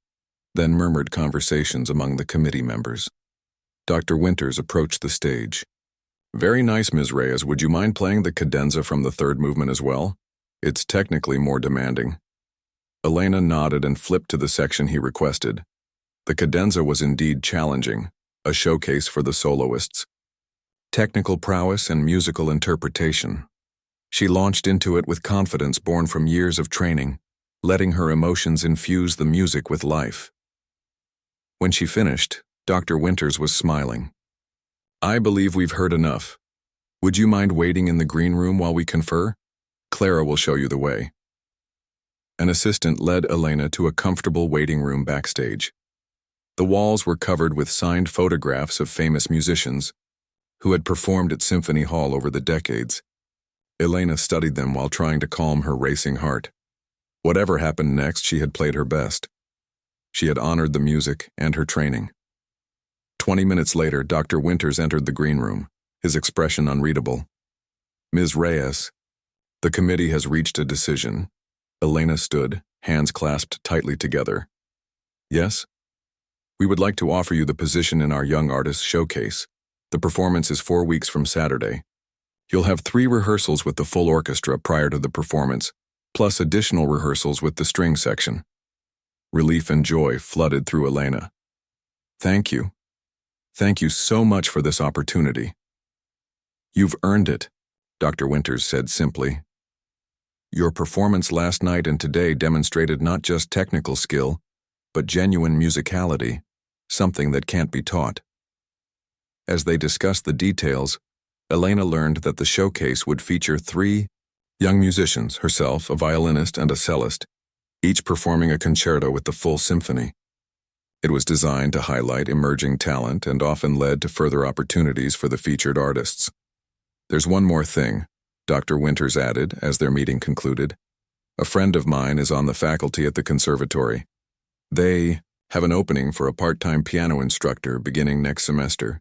then murmured conversations among the committee members. Dr. Winters approached the stage. Very nice, Ms. Reyes. Would you mind playing the cadenza from the third movement as well? It's technically more demanding. Elena nodded and flipped to the section he requested. The cadenza was indeed challenging, a showcase for the soloists. Technical prowess and musical interpretation. She launched into it with confidence born from years of training, letting her emotions infuse the music with life. When she finished, Dr. Winters was smiling. I believe we've heard enough. Would you mind waiting in the green room while we confer? Clara will show you the way. An assistant led Elena to a comfortable waiting room backstage. The walls were covered with signed photographs of famous musicians who had performed at Symphony Hall over the decades. Elena studied them while trying to calm her racing heart. Whatever happened next, she had played her best. She had honored the music and her training. 20 minutes later, Dr. Winters entered the green room, his expression unreadable. Ms. Reyes, the committee has reached a decision. Elena stood, hands clasped tightly together. Yes? We would like to offer you the position in our Young Artists Showcase. The performance is 4 weeks from Saturday. You'll have 3 rehearsals with the full orchestra prior to the performance, plus additional rehearsals with the string section. Relief and joy flooded through Elena. Thank you. Thank you so much for this opportunity. You've earned it, Dr. Winters said simply. Your performance last night and today demonstrated not just technical skill, but genuine musicality, something that can't be taught. As they discussed the details, Elena learned that the showcase would feature 3 young musicians, herself, a violinist, and a cellist, each performing a concerto with the full symphony. It was designed to highlight emerging talent and often led to further opportunities for the featured artists. There's one more thing, Dr. Winters added as their meeting concluded. A friend of mine is on the faculty at the conservatory. They have an opening for a part-time piano instructor beginning next semester.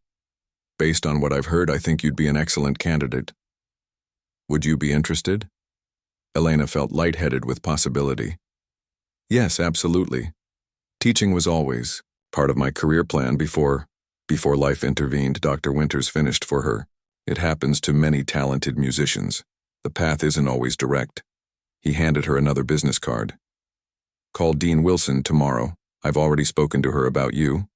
Based on what I've heard, I think you'd be an excellent candidate. Would you be interested? Elena felt lightheaded with possibility. Yes, absolutely. Teaching was always part of my career plan before life intervened. Dr. Winters finished for her. It happens to many talented musicians. The path isn't always direct. He handed her another business card. Call Dean Wilson tomorrow. I've already spoken to her about you.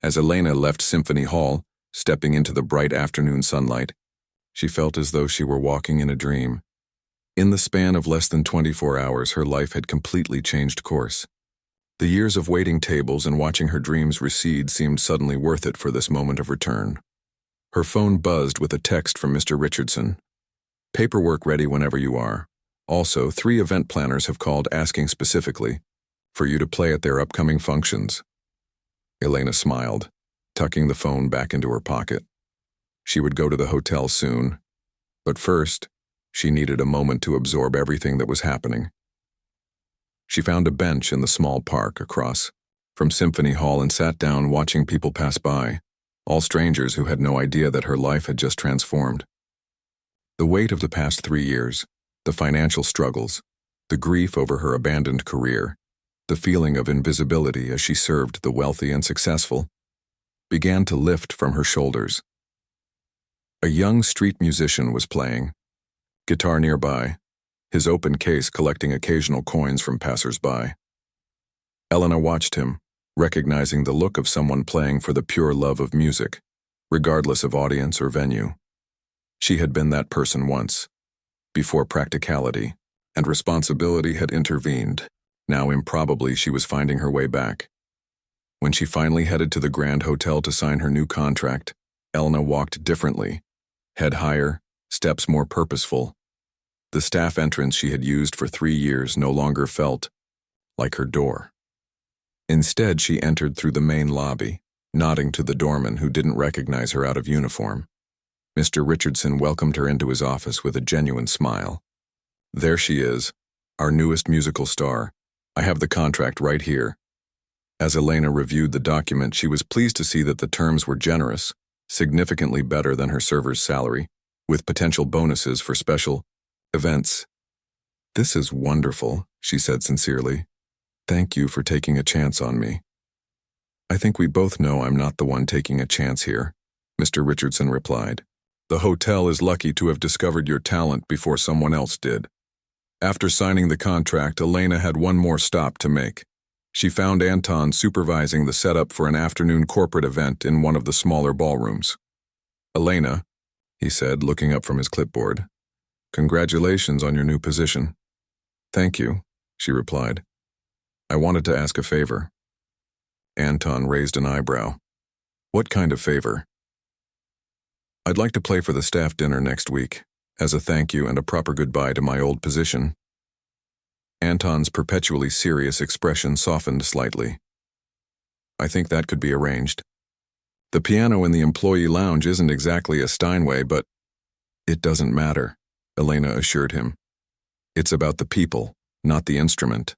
As Elena left Symphony Hall, stepping into the bright afternoon sunlight, she felt as though she were walking in a dream. In the span of less than 24 hours, her life had completely changed course. The years of waiting tables and watching her dreams recede seemed suddenly worth it for this moment of return. Her phone buzzed with a text from Mr. Richardson. Paperwork ready whenever you are. Also, 3 event planners have called asking specifically for you to play at their upcoming functions. Elena smiled, tucking the phone back into her pocket. She would go to the hotel soon, but first, she needed a moment to absorb everything that was happening. She found a bench in the small park across from Symphony Hall and sat down watching people pass by, all strangers who had no idea that her life had just transformed. The weight of the past 3 years, the financial struggles, the grief over her abandoned career, the feeling of invisibility as she served the wealthy and successful, began to lift from her shoulders. A young street musician was playing, guitar nearby, his open case collecting occasional coins from passers-by. Elena watched him, recognizing the look of someone playing for the pure love of music, regardless of audience or venue. She had been that person once, before practicality and responsibility had intervened. Now improbably she was finding her way back. When she finally headed to the Grand Hotel to sign her new contract, Elena walked differently, head higher, steps more purposeful. The staff entrance she had used for 3 years no longer felt like her door. Instead, she entered through the main lobby, nodding to the doorman who didn't recognize her out of uniform. Mr. Richardson welcomed her into his office with a genuine smile. There she is, our newest musical star. I have the contract right here. As Elena reviewed the document, she was pleased to see that the terms were generous, significantly better than her server's salary, with potential bonuses for special events. This is wonderful, she said sincerely. Thank you for taking a chance on me. I think we both know I'm not the one taking a chance here, Mr. Richardson replied. The hotel is lucky to have discovered your talent before someone else did. After signing the contract, Elena had one more stop to make. She found Anton supervising the setup for an afternoon corporate event in one of the smaller ballrooms. Elena, he said, looking up from his clipboard. Congratulations on your new position. Thank you, she replied. I wanted to ask a favor. Anton raised an eyebrow. What kind of favor? I'd like to play for the staff dinner next week, as a thank you and a proper goodbye to my old position. Anton's perpetually serious expression softened slightly. I think that could be arranged. The piano in the employee lounge isn't exactly a Steinway, but it doesn't matter, Elena assured him. It's about the people, not the instrument.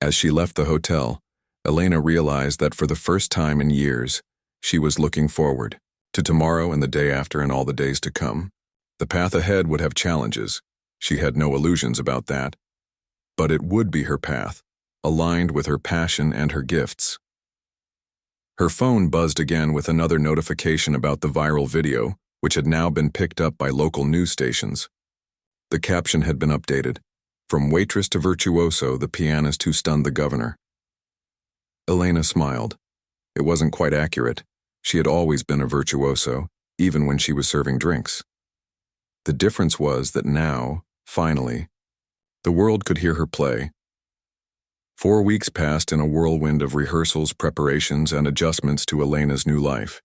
As she left the hotel, Elena realized that for the first time in years, she was looking forward to tomorrow and the day after and all the days to come. The path ahead would have challenges. She had no illusions about that. But it would be her path, aligned with her passion and her gifts. Her phone buzzed again with another notification about the viral video, which had now been picked up by local news stations. The caption had been updated. From waitress to virtuoso, the pianist who stunned the governor. Elena smiled. It wasn't quite accurate. She had always been a virtuoso, even when she was serving drinks. The difference was that now, finally, the world could hear her play. 4 weeks passed in a whirlwind of rehearsals, preparations, and adjustments to Elena's new life.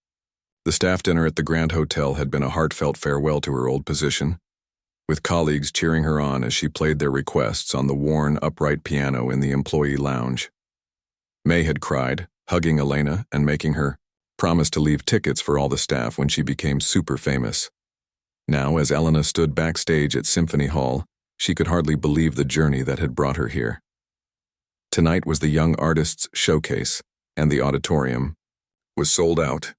The staff dinner at the Grand Hotel had been a heartfelt farewell to her old position, with colleagues cheering her on as she played their requests on the worn, upright piano in the employee lounge. May had cried, hugging Elena and making her promise to leave tickets for all the staff when she became super famous. Now, as Elena stood backstage at Symphony Hall, she could hardly believe the journey that had brought her here. Tonight was the Young Artists Showcase, and the auditorium was sold out.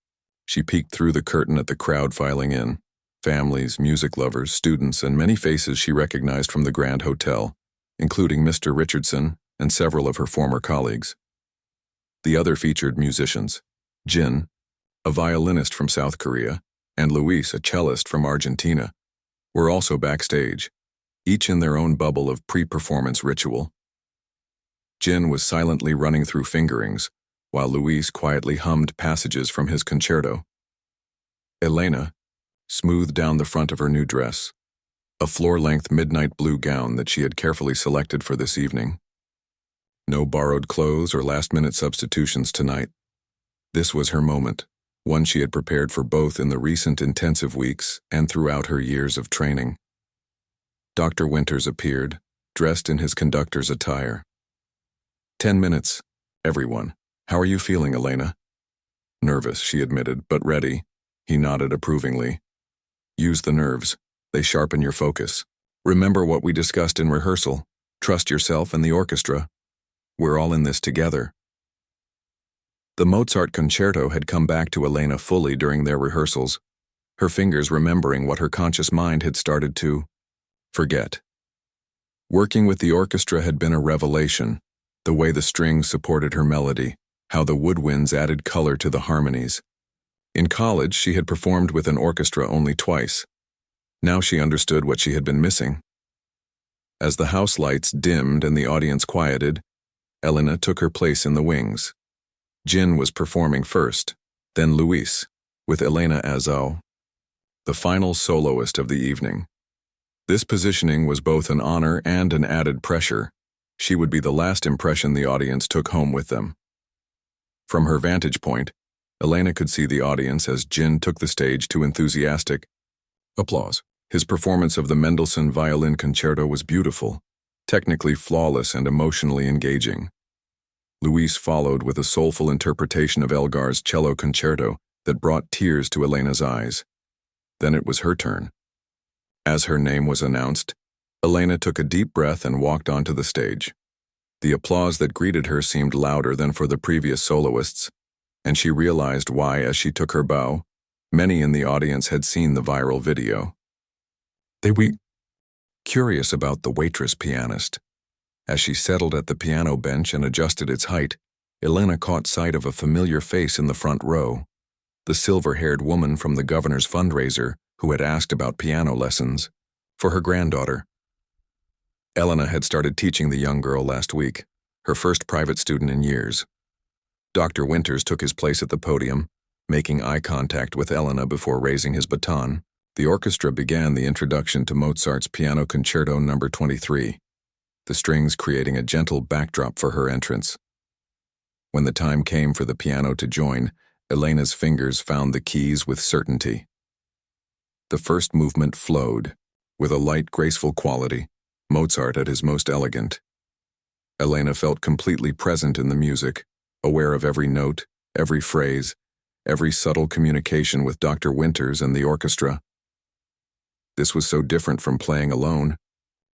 She peeked through the curtain at the crowd filing in. Families, music lovers, students, and many faces she recognized from the Grand Hotel, including Mr. Richardson and several of her former colleagues. The other featured musicians, Jin, a violinist from South Korea, and Luis, a cellist from Argentina, were also backstage, each in their own bubble of pre-performance ritual. Jin was silently running through fingerings, while Luis quietly hummed passages from his concerto. Elena smoothed down the front of her new dress, a floor-length midnight blue gown that she had carefully selected for this evening. No borrowed clothes or last-minute substitutions tonight. This was her moment, one she had prepared for both in the recent intensive weeks and throughout her years of training. Dr. Winters appeared, dressed in his conductor's attire. 10 minutes, everyone. How are you feeling, Elena? Nervous, she admitted, but ready. He nodded approvingly. Use the nerves. They sharpen your focus. Remember what we discussed in rehearsal. Trust yourself and the orchestra. We're all in this together. The Mozart concerto had come back to Elena fully during their rehearsals, her fingers remembering what her conscious mind had started to forget. Working with the orchestra had been a revelation, the way the strings supported her melody, how the woodwinds added color to the harmonies. In college, she had performed with an orchestra only twice. Now she understood what she had been missing. As the house lights dimmed and the audience quieted, Elena took her place in the wings. Jin was performing first, then Luis, with Elena as the final soloist of the evening. This positioning was both an honor and an added pressure. She would be the last impression the audience took home with them. From her vantage point, Elena could see the audience as Jin took the stage to enthusiastic applause. His performance of the Mendelssohn Violin Concerto was beautiful, technically flawless and emotionally engaging. Luis followed with a soulful interpretation of Elgar's cello concerto that brought tears to Elena's eyes. Then it was her turn. As her name was announced, Elena took a deep breath and walked onto the stage. The applause that greeted her seemed louder than for the previous soloists, and she realized why as she took her bow. Many in the audience had seen the viral video. They were curious about the Waitress pianist. As she settled at the piano bench and adjusted its height, Elena caught sight of a familiar face in the front row, the silver-haired woman from the governor's fundraiser who had asked about piano lessons for her granddaughter. Elena had started teaching the young girl last week, her first private student in years. Dr. Winters took his place at the podium, making eye contact with Elena before raising his baton. The orchestra began the introduction to Mozart's Piano Concerto No. 23, the strings creating a gentle backdrop for her entrance. When the time came for the piano to join, Elena's fingers found the keys with certainty. The first movement flowed, with a light, graceful quality, Mozart at his most elegant. Elena felt completely present in the music, aware of every note, every phrase, every subtle communication with Dr. Winters and the orchestra. This was so different from playing alone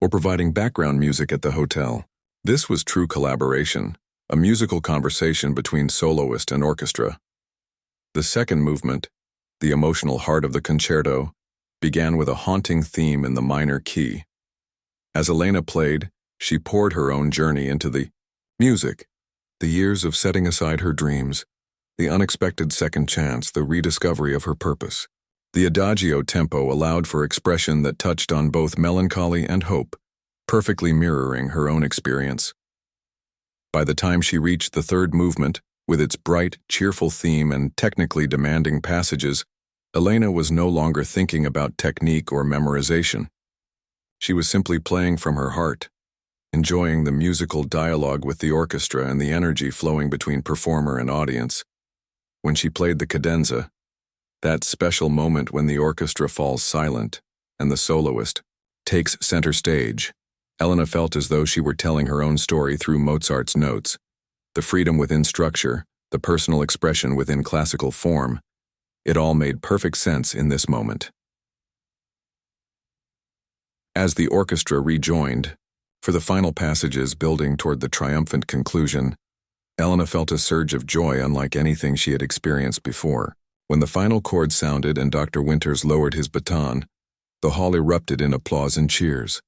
or providing background music at the hotel. This was true collaboration, a musical conversation between soloist and orchestra. The second movement, the emotional heart of the concerto, began with a haunting theme in the minor key. As Elena played, she poured her own journey into the music, the years of setting aside her dreams, the unexpected second chance, the rediscovery of her purpose. The adagio tempo allowed for expression that touched on both melancholy and hope, perfectly mirroring her own experience. By the time she reached the third movement, with its bright, cheerful theme and technically demanding passages, Elena was no longer thinking about technique or memorization. She was simply playing from her heart, enjoying the musical dialogue with the orchestra and the energy flowing between performer and audience. When she played the cadenza, that special moment when the orchestra falls silent and the soloist takes center stage, Elena felt as though she were telling her own story through Mozart's notes. The freedom within structure, the personal expression within classical form, it all made perfect sense in this moment. As the orchestra rejoined, for the final passages building toward the triumphant conclusion, Elena felt a surge of joy unlike anything she had experienced before. When the final chord sounded and Dr. Winters lowered his baton, the hall erupted in applause and cheers.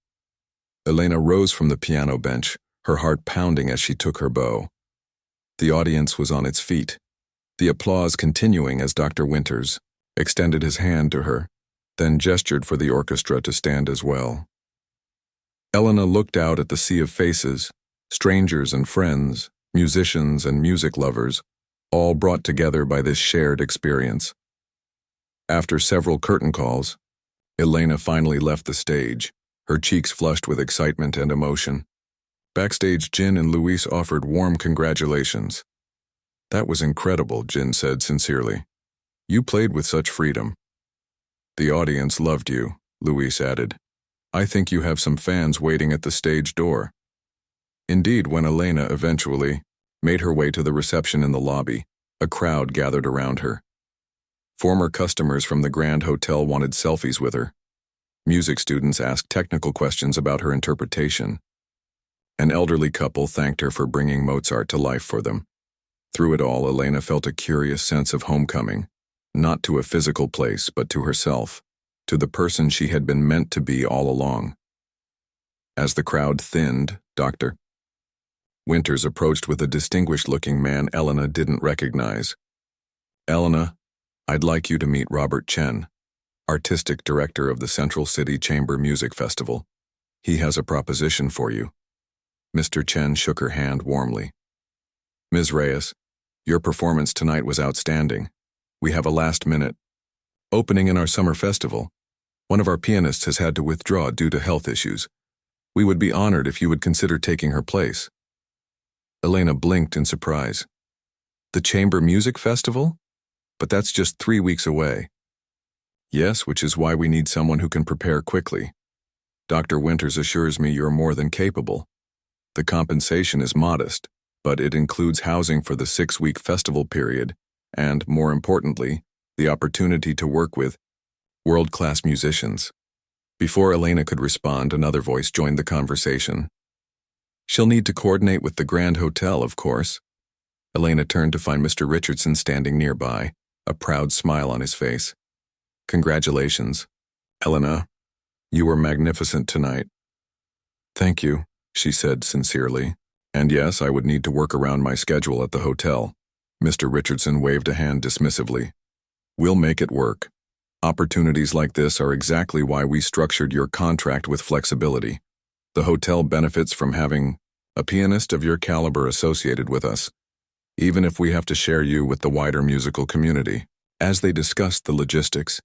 Elena rose from the piano bench, her heart pounding as she took her bow. The audience was on its feet, the applause continuing as Dr. Winters extended his hand to her, then gestured for the orchestra to stand as well. Elena looked out at the sea of faces, strangers and friends, musicians and music lovers, all brought together by this shared experience. After several curtain calls, Elena finally left the stage, her cheeks flushed with excitement and emotion. Backstage, Jin and Luis offered warm congratulations. "That was incredible," Jin said sincerely. "You played with such freedom." "The audience loved you," Luis added. "I think you have some fans waiting at the stage door." Indeed, when Elena eventually made her way to the reception in the lobby, a crowd gathered around her. Former customers from the Grand Hotel wanted selfies with her. Music students asked technical questions about her interpretation. An elderly couple thanked her for bringing Mozart to life for them. Through it all, Elena felt a curious sense of homecoming, not to a physical place, but to herself, to the person she had been meant to be all along. As the crowd thinned, Dr. Winters approached with a distinguished-looking man Elena didn't recognize. "Elena, I'd like you to meet Robert Chen, artistic director of the Central City Chamber Music Festival. He has a proposition for you." Mr. Chen shook her hand warmly. "Ms. Reyes, your performance tonight was outstanding. We have a last-minute opening in our summer festival. One of our pianists has had to withdraw due to health issues. We would be honored if you would consider taking her place." Elena blinked in surprise. "The Chamber Music Festival? But that's just 3 weeks away." "Yes, which is why we need someone who can prepare quickly. Dr. Winters assures me you're more than capable. The compensation is modest, but it includes housing for the 6-week festival period and, more importantly, the opportunity to work with world-class musicians." Before Elena could respond, another voice joined the conversation. "She'll need to coordinate with the Grand Hotel, of course." Elena turned to find Mr. Richardson standing nearby, a proud smile on his face. "Congratulations, Elena. You were magnificent tonight." "Thank you," she said sincerely. "And yes, I would need to work around my schedule at the hotel." Mr. Richardson waved a hand dismissively. "We'll make it work. Opportunities like this are exactly why we structured your contract with flexibility. The hotel benefits from having a pianist of your caliber associated with us, even if we have to share you with the wider musical community." As they discussed the logistics,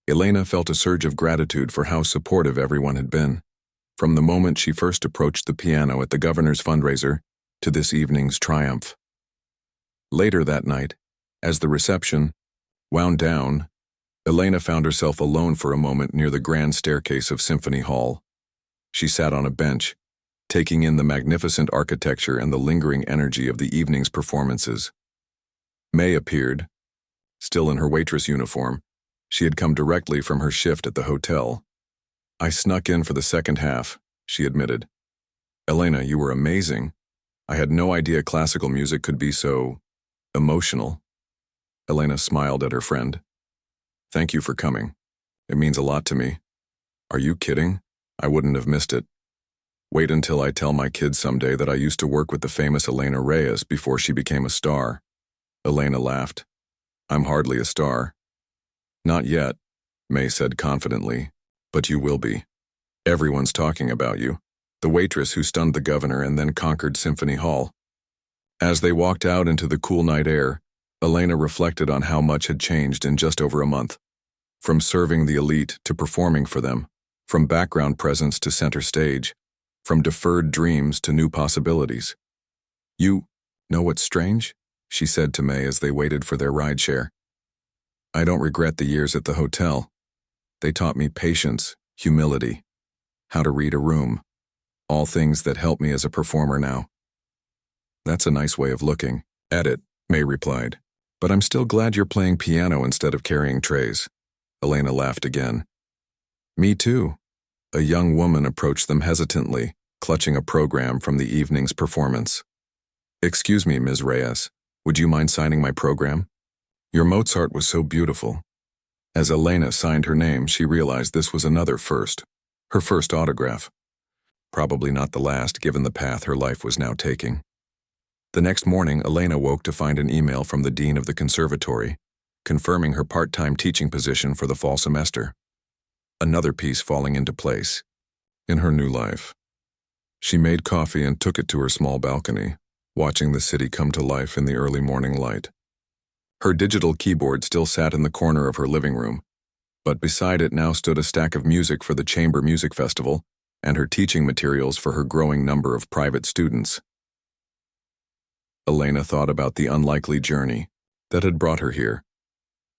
Elena felt a surge of gratitude for how supportive everyone had been, from the moment she first approached the piano at the governor's fundraiser to this evening's triumph. Later that night, as the reception wound down, Elena found herself alone for a moment near the grand staircase of Symphony Hall. She sat on a bench, taking in the magnificent architecture and the lingering energy of the evening's performances. May appeared, still in her waitress uniform. She had come directly from her shift at the hotel. "I snuck in for the second half," she admitted. "Elena, you were amazing. I had no idea classical music could be so emotional." Elena smiled at her friend. "Thank you for coming. It means a lot to me." "Are you kidding? I wouldn't have missed it. Wait until I tell my kids someday that I used to work with the famous Elena Reyes before she became a star." Elena laughed. "I'm hardly a star." "Not yet," May said confidently, "but you will be. Everyone's talking about you. the waitress who stunned the governor and then conquered Symphony Hall. As they walked out into the cool night air, Elena reflected on how much had changed in just over a month. From serving the elite to performing for them, from background presence to center stage, from deferred dreams to new possibilities. "You know what's strange?" she said to May as they waited for their rideshare. "I don't regret the years at the hotel. They taught me patience, humility, how to read a room, all things that help me as a performer now." "That's a nice way of looking at it," May replied. "But I'm still glad you're playing piano instead of carrying trays." Elena laughed again. "Me too." A young woman approached them hesitantly, clutching a program from the evening's performance. "Excuse me, Ms. Reyes, would you mind signing my program? Your Mozart was so beautiful." As Elena signed her name, she realized this was another first, her first autograph. Probably not the last, given the path her life was now taking. The next morning, Elena woke to find an email from the dean of the conservatory, confirming her part-time teaching position for the fall semester. Another piece falling into place in her new life. She made coffee and took it to her small balcony, watching the city come to life in the early morning light. Her digital keyboard still sat in the corner of her living room, but beside it now stood a stack of music for the Chamber Music Festival and her teaching materials for her growing number of private students. Elena thought about the unlikely journey that had brought her here.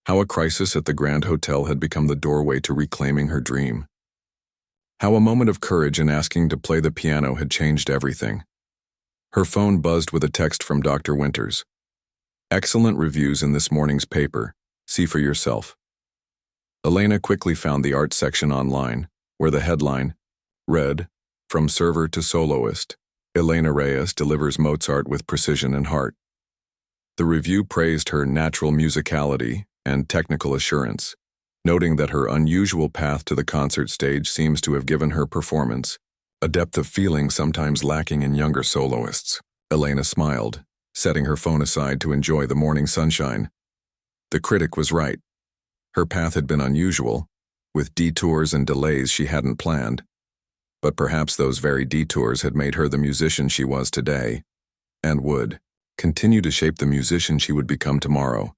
How a crisis at the Grand Hotel had become the doorway to reclaiming her dream. How a moment of courage in asking to play the piano had changed everything. Her phone buzzed with a text from Dr. Winters. "Excellent reviews in this morning's paper. See for yourself." Elena quickly found the art section online, where the headline read, "From server to soloist, Elena Reyes delivers Mozart with precision and heart." The review praised her natural musicality and technical assurance, noting that her unusual path to the concert stage seems to have given her performance a depth of feeling sometimes lacking in younger soloists. Elena smiled, setting her phone aside to enjoy the morning sunshine. The critic was right. Her path had been unusual, with detours and delays she hadn't planned. But perhaps those very detours had made her the musician she was today, and would continue to shape the musician she would become tomorrow.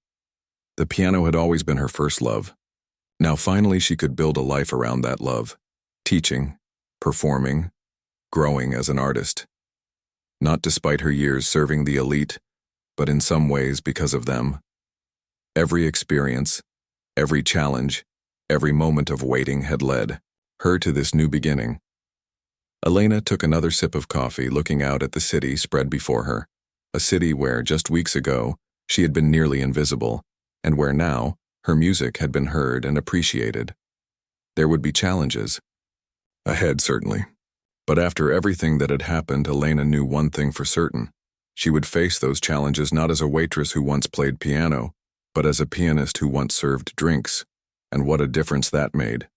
The piano had always been her first love. Now finally she could build a life around that love, teaching, performing, growing as an artist. Not despite her years serving the elite, but in some ways because of them. Every experience, every challenge, every moment of waiting had led her to this new beginning. Elena took another sip of coffee, looking out at the city spread before her, a city where, just weeks ago, she had been nearly invisible, and where now, her music had been heard and appreciated. There would be challenges. Ahead, certainly. But after everything that had happened, Elena knew one thing for certain. She would face those challenges not as a waitress who once played piano, but as a pianist who once served drinks, and what a difference that made.